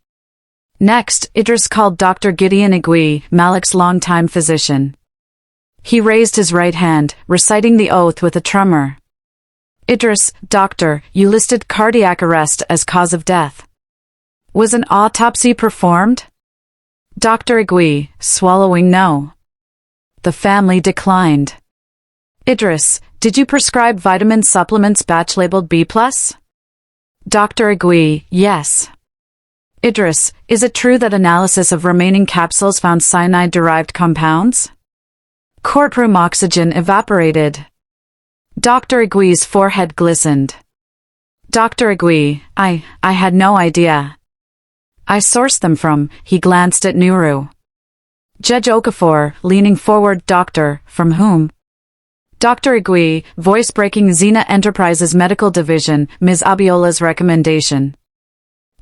Next, Idris called Dr. Gideon Igwe, Malik's longtime physician. He raised his right hand, reciting the oath with a tremor. "Idris, doctor, you listed cardiac arrest as cause of death. Was an autopsy performed?" Dr. Igwe, swallowing no. The family declined. "Idris, did you prescribe vitamin supplements batch labeled B+?" Dr. Igwe, yes. "Idris, is it true that analysis of remaining capsules found cyanide-derived compounds?" Courtroom oxygen evaporated. Dr. Igwe's forehead glistened. "Dr. Igwe, I had no idea. I sourced them from," he glanced at Nuru. Judge Okafor, leaning forward, "Doctor, from whom?" Dr. Igwe, voice breaking, "Zena Enterprises Medical Division, Ms. Abiola's recommendation."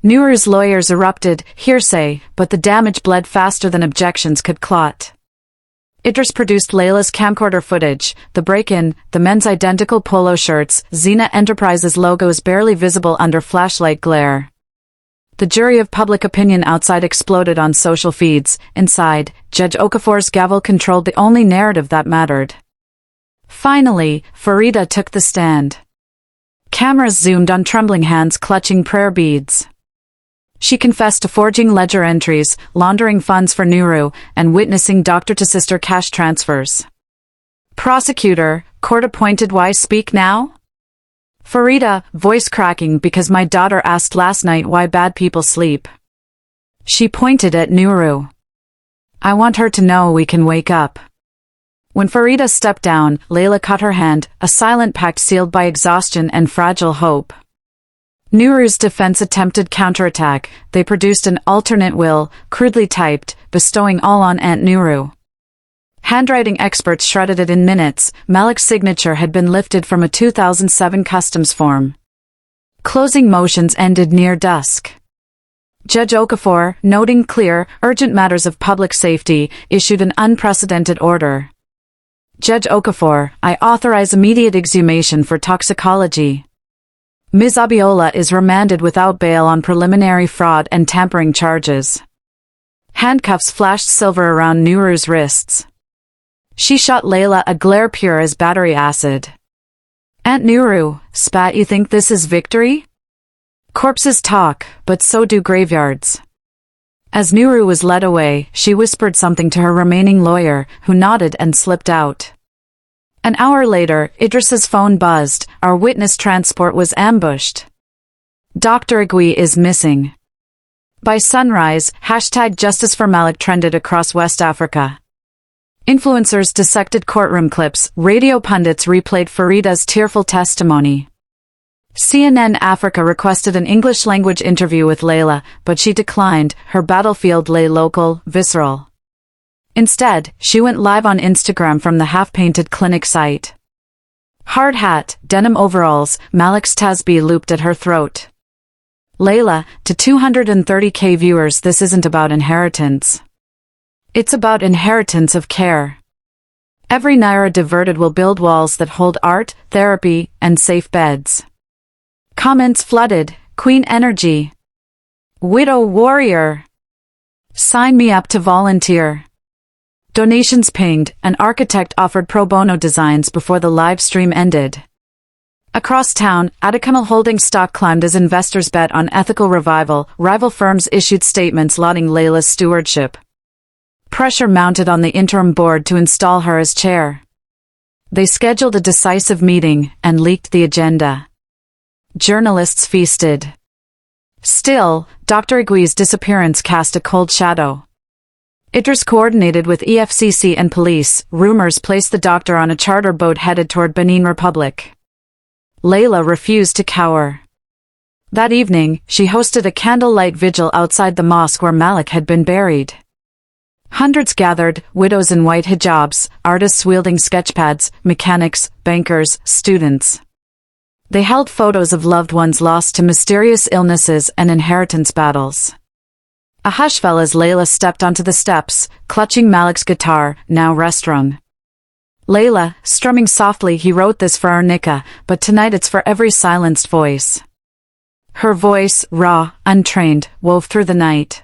Nuru's lawyers erupted, hearsay, but the damage bled faster than objections could clot. Idris produced Layla's camcorder footage, the break-in, the men's identical polo shirts, Zena Enterprises logos barely visible under flashlight glare. The jury of public opinion outside exploded on social feeds. Inside, Judge Okafor's gavel controlled the only narrative that mattered. Finally, Farida took the stand. Cameras zoomed on trembling hands clutching prayer beads. She confessed to forging ledger entries, laundering funds for Nuru, and witnessing doctor-to-sister cash transfers. Prosecutor, court-appointed, why speak now? Farida, voice cracking, because my daughter asked last night why bad people sleep. She pointed at Nuru. I want her to know we can wake up. When Farida stepped down, Layla cut her hand, a silent pact sealed by exhaustion and fragile hope. Nuru's defense attempted counterattack. They produced an alternate will, crudely typed, bestowing all on Aunt Nuru. Handwriting experts shredded it in minutes. Malik's signature had been lifted from a 2007 customs form. Closing motions ended near dusk. Judge Okafor, noting clear, urgent matters of public safety, issued an unprecedented order. Judge Okafor, I authorize immediate exhumation for toxicology. Ms. Abiola is remanded without bail on preliminary fraud and tampering charges. Handcuffs flashed silver around Nuru's wrists. She shot Layla a glare pure as battery acid. Aunt Nuru, spat, you think this is victory? Corpses talk, but so do graveyards. As Nuru was led away, she whispered something to her remaining lawyer, who nodded and slipped out. An hour later, Idris's phone buzzed. Our witness transport was ambushed. Dr. Agui is missing. By sunrise, #Justice for Malik trended across West Africa. Influencers dissected courtroom clips, radio pundits replayed Farida's tearful testimony. CNN Africa requested an English-language interview with Layla, but she declined. Her battlefield lay local, visceral. Instead, she went live on Instagram from the half-painted clinic site. Hard hat, denim overalls, Malik's tasbih looped at her throat. Layla, to 230K viewers, this isn't about inheritance. It's about inheritance of care. Every naira diverted will build walls that hold art, therapy, and safe beds. Comments flooded. Queen energy. Widow warrior. Sign me up to volunteer. Donations pinged. An architect offered pro bono designs before the live stream ended. Across town, Adekanal Holdings stock climbed as investors bet on ethical revival. Rival firms issued statements lauding Layla's stewardship. Pressure mounted on the interim board to install her as chair. They scheduled a decisive meeting and leaked the agenda. Journalists feasted. Still, Dr. Agui's disappearance cast a cold shadow. Idris coordinated with EFCC and police. Rumors placed the doctor on a charter boat headed toward Benin Republic. Layla refused to cower. That evening, she hosted a candlelight vigil outside the mosque where Malik had been buried. Hundreds gathered, widows in white hijabs, artists wielding sketchpads, mechanics, bankers, students. They held photos of loved ones lost to mysterious illnesses and inheritance battles. A hush fell as Layla stepped onto the steps, clutching Malik's guitar, now rest-strung. Layla, strumming softly, he wrote this for our nikah, but tonight it's for every silenced voice. Her voice, raw, untrained, wove through the night.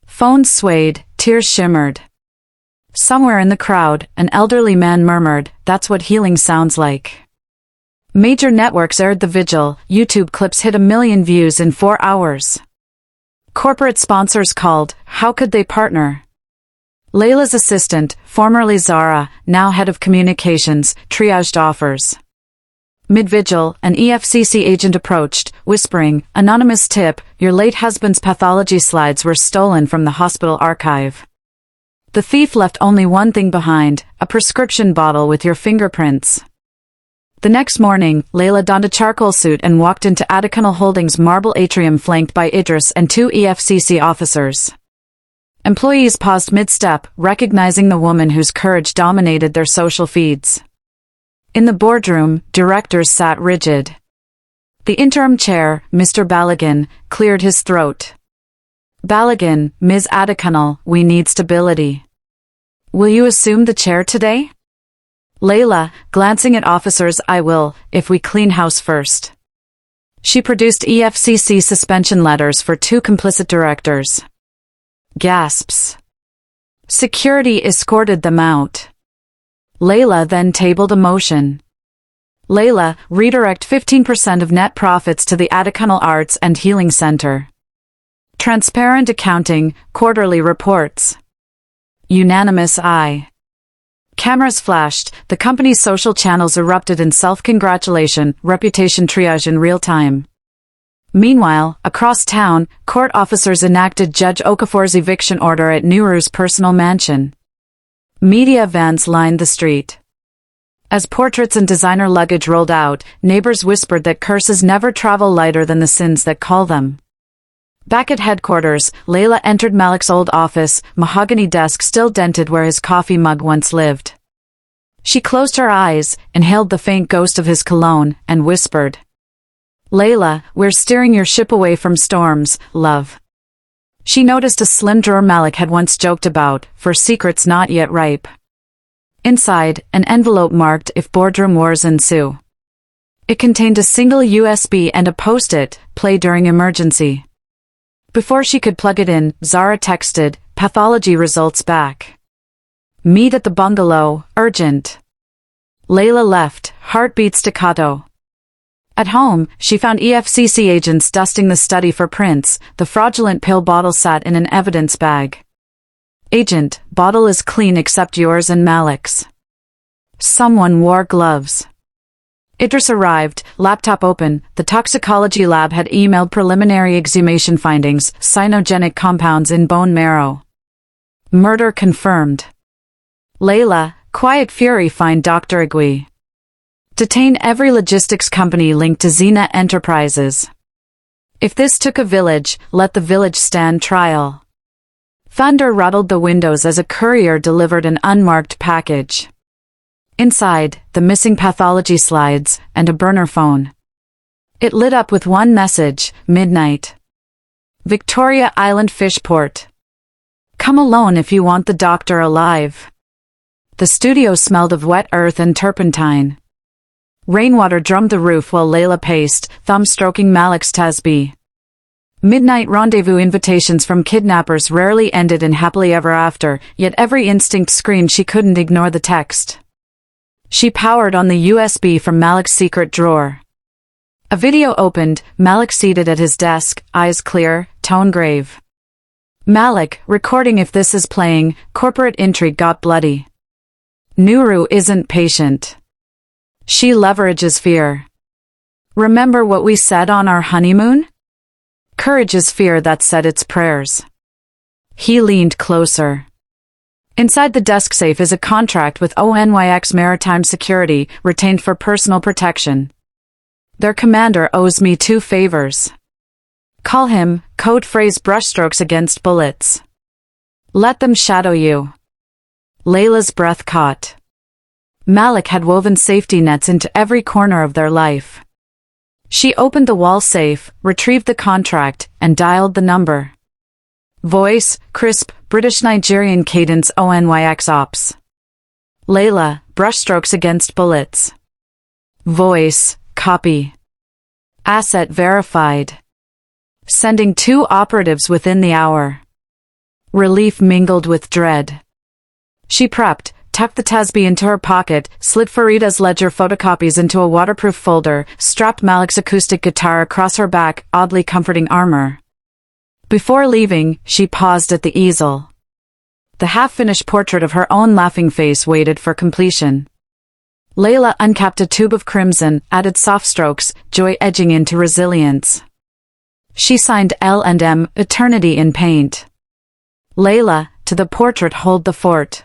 Phones swayed, tears shimmered. Somewhere in the crowd, an elderly man murmured, "That's what healing sounds like." Major networks aired the vigil. YouTube clips hit 1 million views in 4 hours. Corporate sponsors called. How could they partner? Layla's assistant, formerly Zara, now head of communications, triaged offers. Mid-vigil, an EFCC agent approached, whispering, "Anonymous tip, your late husband's pathology slides were stolen from the hospital archive. The thief left only one thing behind, a prescription bottle with your fingerprints." The next morning, Layla donned a charcoal suit and walked into Adekanal Holdings' marble atrium flanked by Idris and 2 EFCC officers. Employees paused mid-step, recognizing the woman whose courage dominated their social feeds. In the boardroom, directors sat rigid. The interim chair, Mr. Balagan, cleared his throat. "Balagan, Ms. Adekanal, we need stability. Will you assume the chair today?" Layla, glancing at officers, "I will, if we clean house first." She produced EFCC suspension letters for 2 complicit directors. Gasps. Security escorted them out. Layla then tabled a motion. Layla, redirect 15% of net profits to the Adekanal Arts and Healing Center. Transparent accounting, quarterly reports. Unanimous aye. Cameras flashed, the company's social channels erupted in self-congratulation, reputation triage in real time. Meanwhile, across town, court officers enacted Judge Okafor's eviction order at Nuru's personal mansion. Media vans lined the street. As portraits and designer luggage rolled out, neighbors whispered that curses never travel lighter than the sins that call them. Back at headquarters, Layla entered Malik's old office, mahogany desk still dented where his coffee mug once lived. She closed her eyes, inhaled the faint ghost of his cologne, and whispered, "Layla, we're steering your ship away from storms, love." She noticed a slim drawer Malik had once joked about, for secrets not yet ripe. Inside, an envelope marked "If boardroom wars ensue." It contained a single USB and a post-it, "Play during emergency." Before she could plug it in, Zara texted, "Pathology results back. Meet at the bungalow, urgent." Layla left, heartbeat staccato. At home, she found EFCC agents dusting the study for prints. The fraudulent pill bottle sat in an evidence bag. "Agent, bottle is clean except yours and Malik's." Someone wore gloves. Idris arrived, laptop open. The toxicology lab had emailed preliminary exhumation findings, cyanogenic compounds in bone marrow. Murder confirmed. Layla, quiet fury, find Dr. Agui. Detain every logistics company linked to Xena Enterprises. If this took a village, let the village stand trial. Thunder rattled the windows as a courier delivered an unmarked package. Inside, the missing pathology slides, and a burner phone. It lit up with one message, "Midnight. Victoria Island Fishport. Come alone if you want the doctor alive." The studio smelled of wet earth and turpentine. Rainwater drummed the roof while Layla paced, thumb stroking Malik's tasbih. Midnight rendezvous invitations from kidnappers rarely ended in happily ever after, yet every instinct screamed she couldn't ignore the text. She powered on the USB from Malik's secret drawer. A video opened, Malik seated at his desk, eyes clear, tone grave. "Malik, recording if this is playing, corporate intrigue got bloody. Nuru isn't patient. She leverages fear. Remember what we said on our honeymoon? Courage is fear that said its prayers." He leaned closer. Inside the desk safe is a contract with ONYX Maritime Security, retained for personal protection. Their commander owes me 2 favors. Call him, code phrase brushstrokes against bullets. Let them shadow you. Layla's breath caught. Malik had woven safety nets into every corner of their life. She opened the wall safe, retrieved the contract, and dialed the number. Voice, crisp, British-Nigerian cadence ONYX Ops. Layla, brushstrokes against bullets. Voice, copy. Asset verified. Sending 2 operatives within the hour. Relief mingled with dread. She prepped, tucked the tasbih into her pocket, slid Farida's ledger photocopies into a waterproof folder, strapped Malik's acoustic guitar across her back, oddly comforting armor. Before leaving, she paused at the easel. The half-finished portrait of her own laughing face waited for completion. Layla uncapped a tube of crimson, added soft strokes, joy edging into resilience. She signed L&M, Eternity in paint. Layla, to the portrait hold the fort.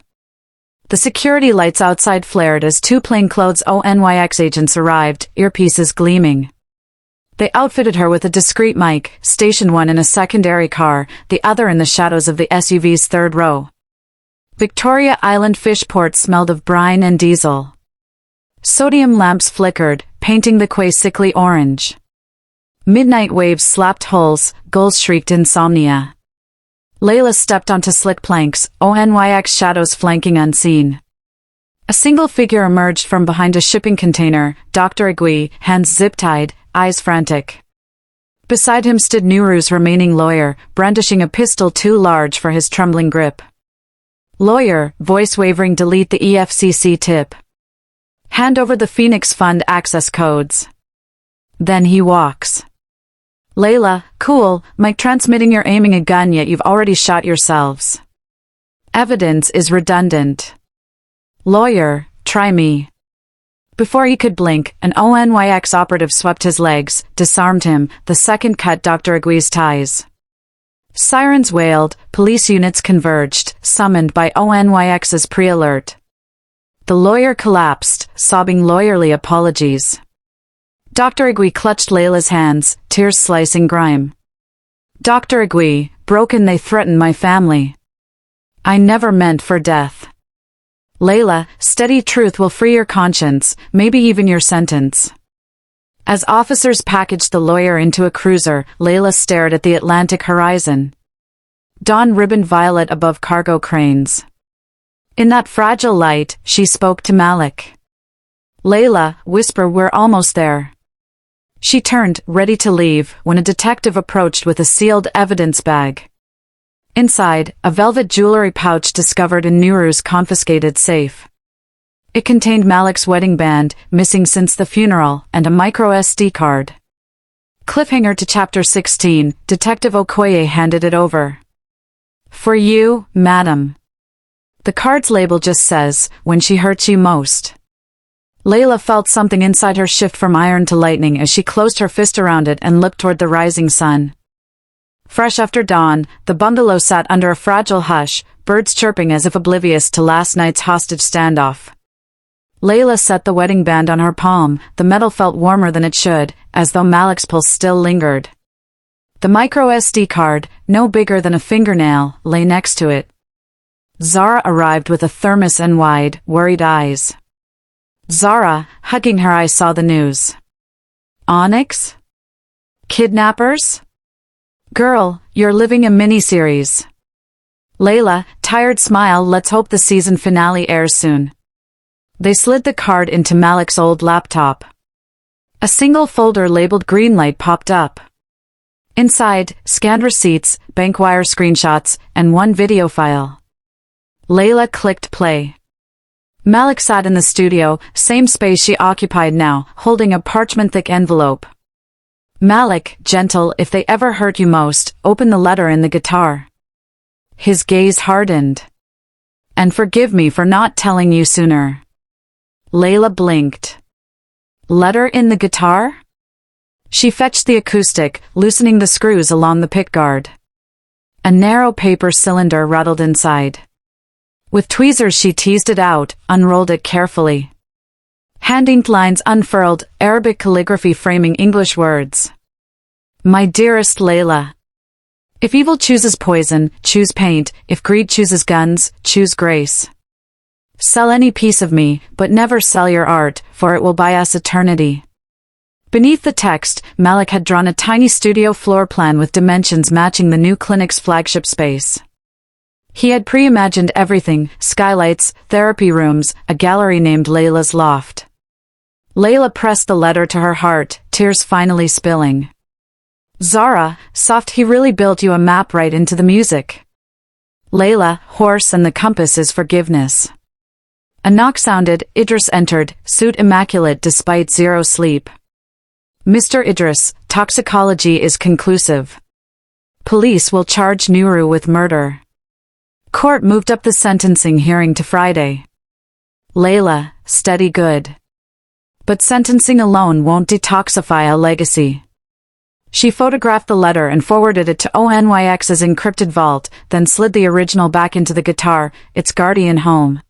The security lights outside flared as 2 plainclothes ONYX agents arrived, earpieces gleaming. They outfitted her with a discreet mic, stationed one in a secondary car, the other in the shadows of the SUV's 3rd row. Victoria Island Fishport smelled of brine and diesel. Sodium lamps flickered, painting the quay sickly orange. Midnight waves slapped hulls, gulls shrieked insomnia. Layla stepped onto slick planks, ONYX shadows flanking unseen. A single figure emerged from behind a shipping container, Dr. Agui, hands zip-tied, eyes frantic. Beside him stood Nuru's remaining lawyer, brandishing a pistol too large for his trembling grip. Lawyer, voice wavering, delete the EFCC tip. Hand over the Phoenix Fund access codes. Then he walks. Layla, cool, mic transmitting, you're aiming a gun yet you've already shot yourselves. Evidence is redundant. Lawyer, try me. Before he could blink, an ONYX operative swept his legs, disarmed him, the second cut Dr. Agui's ties. Sirens wailed, police units converged, summoned by ONYX's pre-alert. The lawyer collapsed, sobbing lawyerly apologies. Dr. Igwe clutched Layla's hands, tears slicing grime. Dr. Igwe, broken, they threatened my family. I never meant for death. Layla, steady truth will free your conscience, maybe even your sentence. As officers packaged the lawyer into a cruiser, Layla stared at the Atlantic horizon. Dawn ribboned violet above cargo cranes. In that fragile light, she spoke to Malik. Layla, whisper, we're almost there. She turned, ready to leave, when a detective approached with a sealed evidence bag. Inside, a velvet jewelry pouch discovered in Nuru's confiscated safe. It contained Malik's wedding band, missing since the funeral, and a micro SD card. Cliffhanger to Chapter 16, Detective Okoye handed it over. For you, madam. The card's label just says, when she hurts you most. Layla felt something inside her shift from iron to lightning as she closed her fist around it and looked toward the rising sun. Fresh after dawn, the bungalow sat under a fragile hush, birds chirping as if oblivious to last night's hostage standoff. Layla set the wedding band on her palm, the metal felt warmer than it should, as though Malik's pulse still lingered. The micro SD card, no bigger than a fingernail, lay next to it. Zara arrived with a thermos and wide, worried eyes. Zara, hugging her, I saw the news. Onyx? Kidnappers? Girl, you're living a miniseries. Layla, tired smile, let's hope the season finale airs soon. They slid the card into Malik's old laptop. A single folder labeled Greenlight popped up. Inside, scanned receipts, bank wire screenshots, and one video file. Layla clicked play. Malik sat in the studio, same space she occupied now, holding a parchment-thick envelope. Malik, gentle, if they ever hurt you most, open the letter in the guitar. His gaze hardened. And forgive me for not telling you sooner. Layla blinked. Letter in the guitar? She fetched the acoustic, loosening the screws along the pickguard. A narrow paper cylinder rattled inside. With tweezers she teased it out, unrolled it carefully. Hand-inked lines unfurled, Arabic calligraphy framing English words. My dearest Layla. If evil chooses poison, choose paint, if greed chooses guns, choose grace. Sell any piece of me, but never sell your art, for it will buy us eternity. Beneath the text, Malik had drawn a tiny studio floor plan with dimensions matching the new clinic's flagship space. He had pre-imagined everything, skylights, therapy rooms, a gallery named Layla's Loft. Layla pressed the letter to her heart, tears finally spilling. Zara, soft, he really built you a map right into the music. Layla, horse and the compass is forgiveness. A knock sounded, Idris entered, suit immaculate despite zero sleep. Mr. Idris, toxicology is conclusive. Police will charge Nuru with murder. Court moved up the sentencing hearing to Friday. Layla, steady good. But sentencing alone won't detoxify a legacy. She photographed the letter and forwarded it to ONYX's encrypted vault, then slid the original back into the guitar, its guardian home.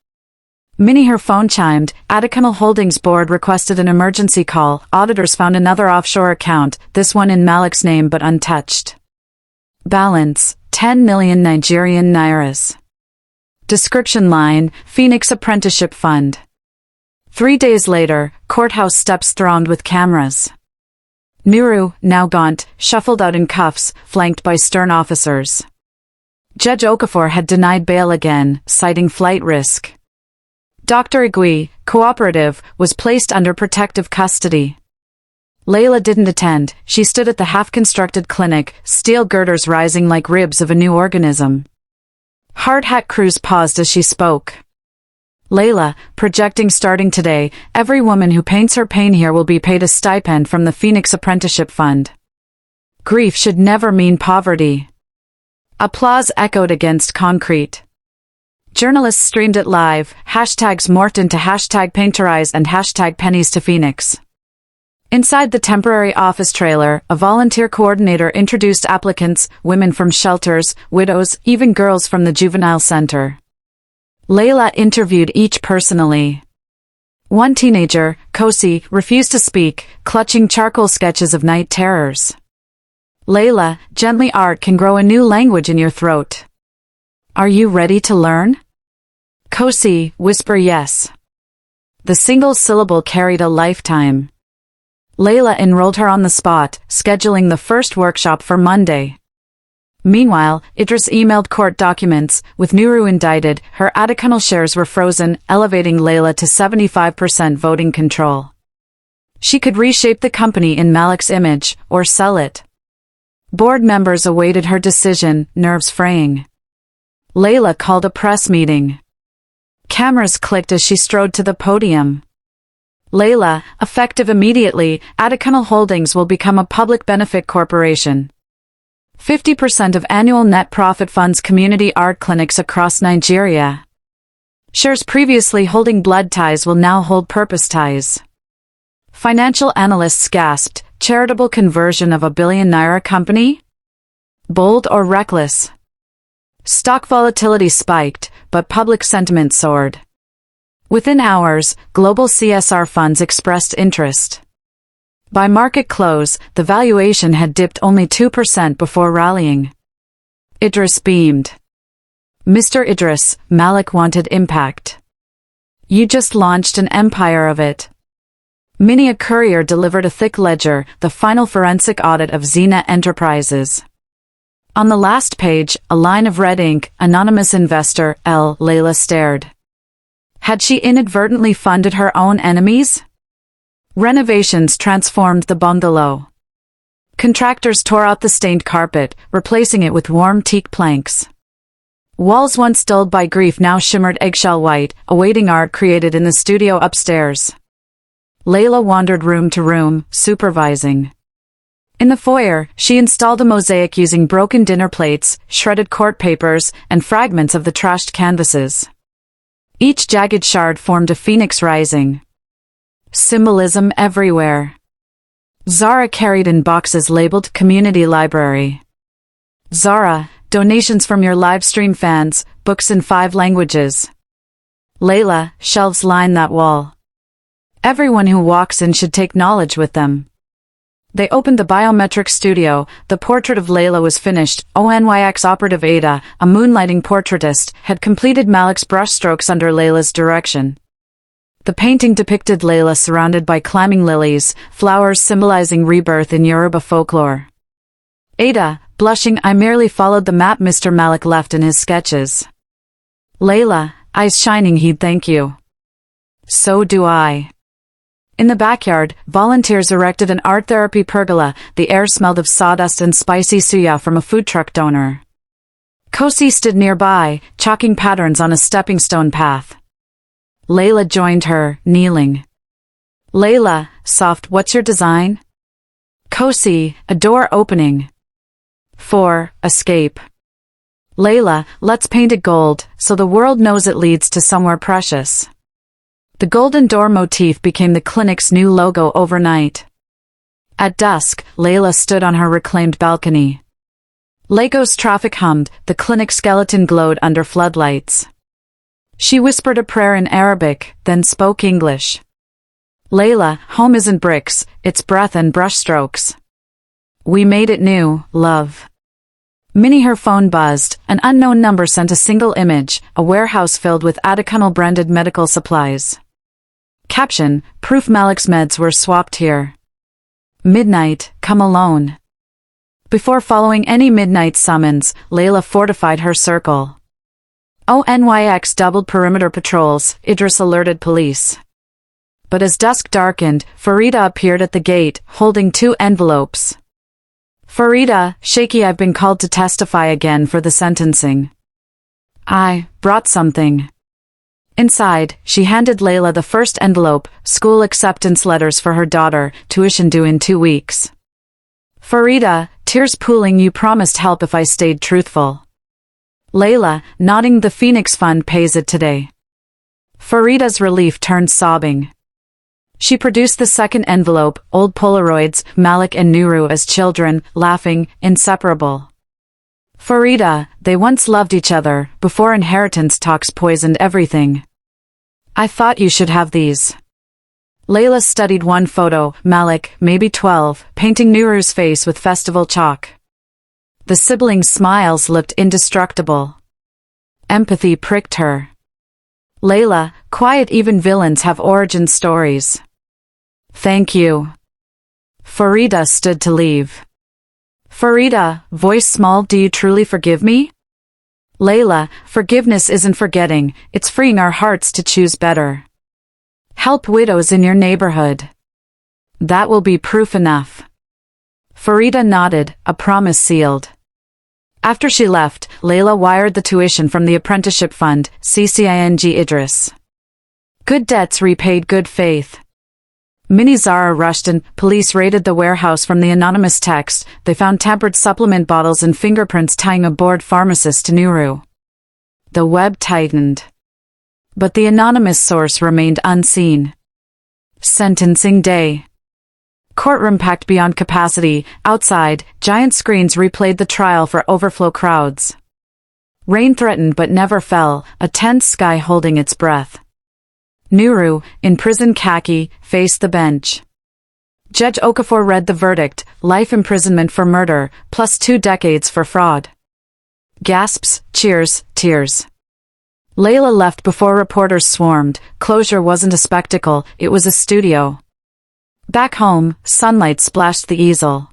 Minnie, her phone chimed, Atacama Holdings board requested an emergency call, auditors found another offshore account, this one in Malik's name but untouched. Balance, 10 million Nigerian nairas. Description line, Phoenix Apprenticeship Fund. 3 days later, courthouse steps thronged with cameras. Nuru, now gaunt, shuffled out in cuffs, flanked by stern officers. Judge Okafor had denied bail again, citing flight risk. Dr. Igwe, cooperative, was placed under protective custody. Layla didn't attend, she stood at the half-constructed clinic, steel girders rising like ribs of a new organism. Hard hat crews paused as she spoke. Layla, projecting starting today, every woman who paints her pain here will be paid a stipend from the Phoenix Apprenticeship Fund. Grief should never mean poverty. Applause echoed against concrete. Journalists streamed it live, hashtags morphed into hashtag painterize and hashtag pennies to Phoenix. Inside the temporary office trailer, a volunteer coordinator introduced applicants, women from shelters, widows, even girls from the juvenile center. Layla interviewed each personally. One teenager, Kosi, refused to speak, clutching charcoal sketches of night terrors. Layla, gently, art can grow a new language in your throat. Are you ready to learn? Kosi, whisper yes. The single syllable carried a lifetime. Layla enrolled her on the spot, scheduling the first workshop for Monday. Meanwhile, Idris emailed court documents. With Nuru indicted, her Adikanal shares were frozen, elevating Layla to 75% voting control. She could reshape the company in Malik's image, or sell it. Board members awaited her decision, nerves fraying. Layla called a press meeting. Cameras clicked as she strode to the podium. Layla, effective immediately, Adikanal Holdings will become a public benefit corporation. 50% of annual net profit funds community art clinics across Nigeria. Shares previously holding blood ties will now hold purpose ties. Financial analysts gasped, charitable conversion of a billion naira company? Bold or reckless? Stock volatility spiked, but public sentiment soared. Within hours, global CSR funds expressed interest. By market close, the valuation had dipped only 2% before rallying. Idris beamed. Mr. Idris, Malik wanted impact. You just launched an empire of it. Mini a courier delivered a thick ledger, the final forensic audit of Xena Enterprises. On the last page, a line of red ink, anonymous investor, L. Layla stared. Had she inadvertently funded her own enemies? Renovations transformed the bungalow. Contractors tore out the stained carpet, replacing it with warm teak planks. Walls once dulled by grief now shimmered eggshell white, awaiting art created in the studio upstairs. Layla wandered room to room, supervising. In the foyer, she installed a mosaic using broken dinner plates, shredded court papers, and fragments of the trashed canvases. Each jagged shard formed a phoenix rising. Symbolism everywhere. Zara carried in boxes labeled Community Library. Zara, donations from your livestream fans, books in 5 languages. Layla, shelves line that wall. Everyone who walks in should take knowledge with them. They opened the biometric studio. The portrait of Layla was finished. ONYX operative Ada, a moonlighting portraitist, had completed Malik's brushstrokes under Layla's direction. The painting depicted Layla surrounded by climbing lilies, flowers symbolizing rebirth in Yoruba folklore. Ada, blushing, I merely followed the map Mr. Malik left in his sketches. Layla, eyes shining, he'd thank you. So do I. In the backyard, volunteers erected an art therapy pergola. The air smelled of sawdust and spicy suya from a food truck donor. Kosi stood nearby, chalking patterns on a stepping stone path. Layla joined her, kneeling. Layla, soft, what's your design? Kosi, a door opening. 4. Escape. Layla, let's paint it gold, so the world knows it leads to somewhere precious. The golden door motif became the clinic's new logo overnight. At dusk, Layla stood on her reclaimed balcony. Lagos traffic hummed, the clinic skeleton glowed under floodlights. She whispered a prayer in Arabic, then spoke English. Layla, home isn't bricks, it's breath and brushstrokes. We made it new, love. Minnie, her phone buzzed. An unknown number sent a single image, a warehouse filled with Adikanal branded medical supplies. Caption, proof Malik's meds were swapped here. Midnight, come alone. Before following any midnight summons, Layla fortified her circle. ONYX doubled perimeter patrols. Idris alerted police. But as dusk darkened, Farida appeared at the gate, holding 2 envelopes. Farida, shaky, I've been called to testify again for the sentencing. I brought something. Inside, she handed Layla the first envelope, school acceptance letters for her daughter, tuition due in 2 weeks. Farida, tears pooling, you promised help if I stayed truthful. Layla, nodding, the Phoenix Fund pays it today. Farida's relief turned sobbing. She produced the second envelope, old Polaroids, Malik and Nuru as children, laughing, inseparable. Farida, they once loved each other, before inheritance talks poisoned everything. I thought you should have these. Layla studied one photo, Malik, maybe 12, painting Nuru's face with festival chalk. The siblings' smiles looked indestructible. Empathy pricked her. Layla, quiet even villains have origin stories. Thank you. Farida stood to leave. Farida, voice small, do you truly forgive me? Layla, forgiveness isn't forgetting, it's freeing our hearts to choose better. Help widows in your neighborhood. That will be proof enough. Farida nodded, a promise sealed. After she left, Layla wired the tuition from the apprenticeship fund, CCING Idris. Good debts repaid good faith. Mini Zara rushed in, police raided the warehouse from the anonymous text, they found tampered supplement bottles and fingerprints tying a bored pharmacist to Nuru. The web tightened. But the anonymous source remained unseen. Sentencing day. Courtroom packed beyond capacity, outside, giant screens replayed the trial for overflow crowds. Rain threatened but never fell, a tense sky holding its breath. Nuru, in prison khaki, faced the bench. Judge Okafor read the verdict, life imprisonment for murder, plus 2 decades for fraud. Gasps, cheers, tears. Layla left before reporters swarmed. Closure wasn't a spectacle, it was a studio. Back home, sunlight splashed the easel.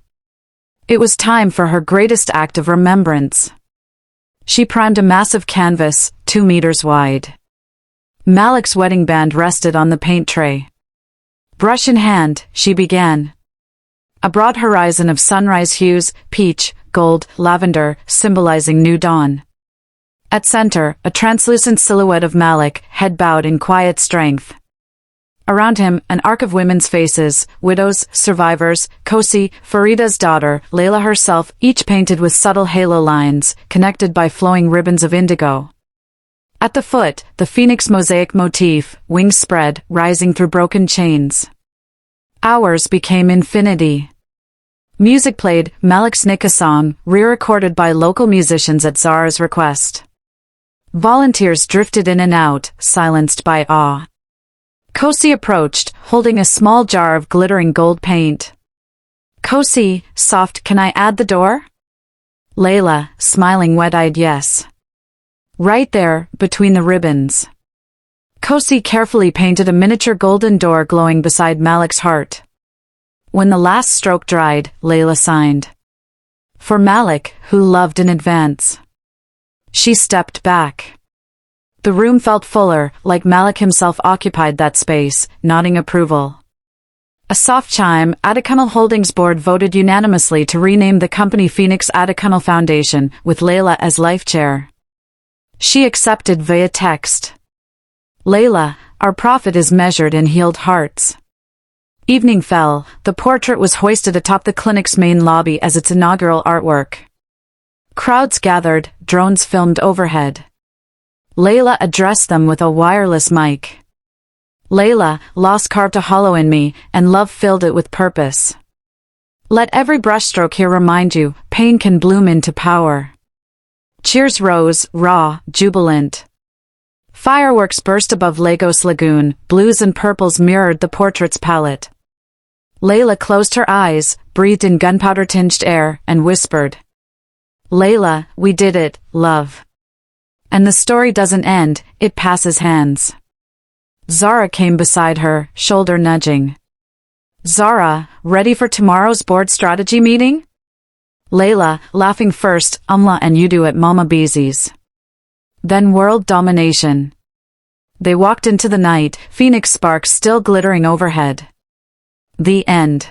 It was time for her greatest act of remembrance. She primed a massive canvas, 2 meters wide. Malik's wedding band rested on the paint tray. Brush in hand, she began. A broad horizon of sunrise hues, peach, gold, lavender, symbolizing new dawn. At center, a translucent silhouette of Malik, head bowed in quiet strength. Around him, an arc of women's faces, widows, survivors, Kosi, Farida's daughter, Layla herself, each painted with subtle halo lines, connected by flowing ribbons of indigo. At the foot, the phoenix mosaic motif, wings spread, rising through broken chains. Hours became infinity. Music played, Malik's Nikah song, re-recorded by local musicians at Zara's request. Volunteers drifted in and out, silenced by awe. Kosi approached, holding a small jar of glittering gold paint. Kosi, soft, can I add the door? Layla, smiling wet-eyed yes. Right there, between the ribbons. Kosi carefully painted a miniature golden door glowing beside Malik's heart. When the last stroke dried, Layla signed. For Malik, who loved in advance. She stepped back. The room felt fuller, like Malik himself occupied that space, nodding approval. A soft chime, Adekunle Holdings Board voted unanimously to rename the company Phoenix Adekunle Foundation, with Layla as life chair. She accepted via text. Layla, our profit is measured in healed hearts. Evening fell, the portrait was hoisted atop the clinic's main lobby as its inaugural artwork. Crowds gathered, drones filmed overhead. Layla addressed them with a wireless mic. Layla, loss carved a hollow in me, and love filled it with purpose. Let every brushstroke here remind you, pain can bloom into power. Cheers rose, raw, jubilant. Fireworks burst above Lagos Lagoon, blues and purples mirrored the portrait's palette. Layla closed her eyes, breathed in gunpowder-tinged air, and whispered. Layla, we did it, love. And the story doesn't end, it passes hands. Zara came beside her, shoulder nudging. Zara, ready for tomorrow's board strategy meeting? Layla, laughing first, and you do at Mama Beezy's. Then world domination. They walked into the night, phoenix sparks still glittering overhead. The end.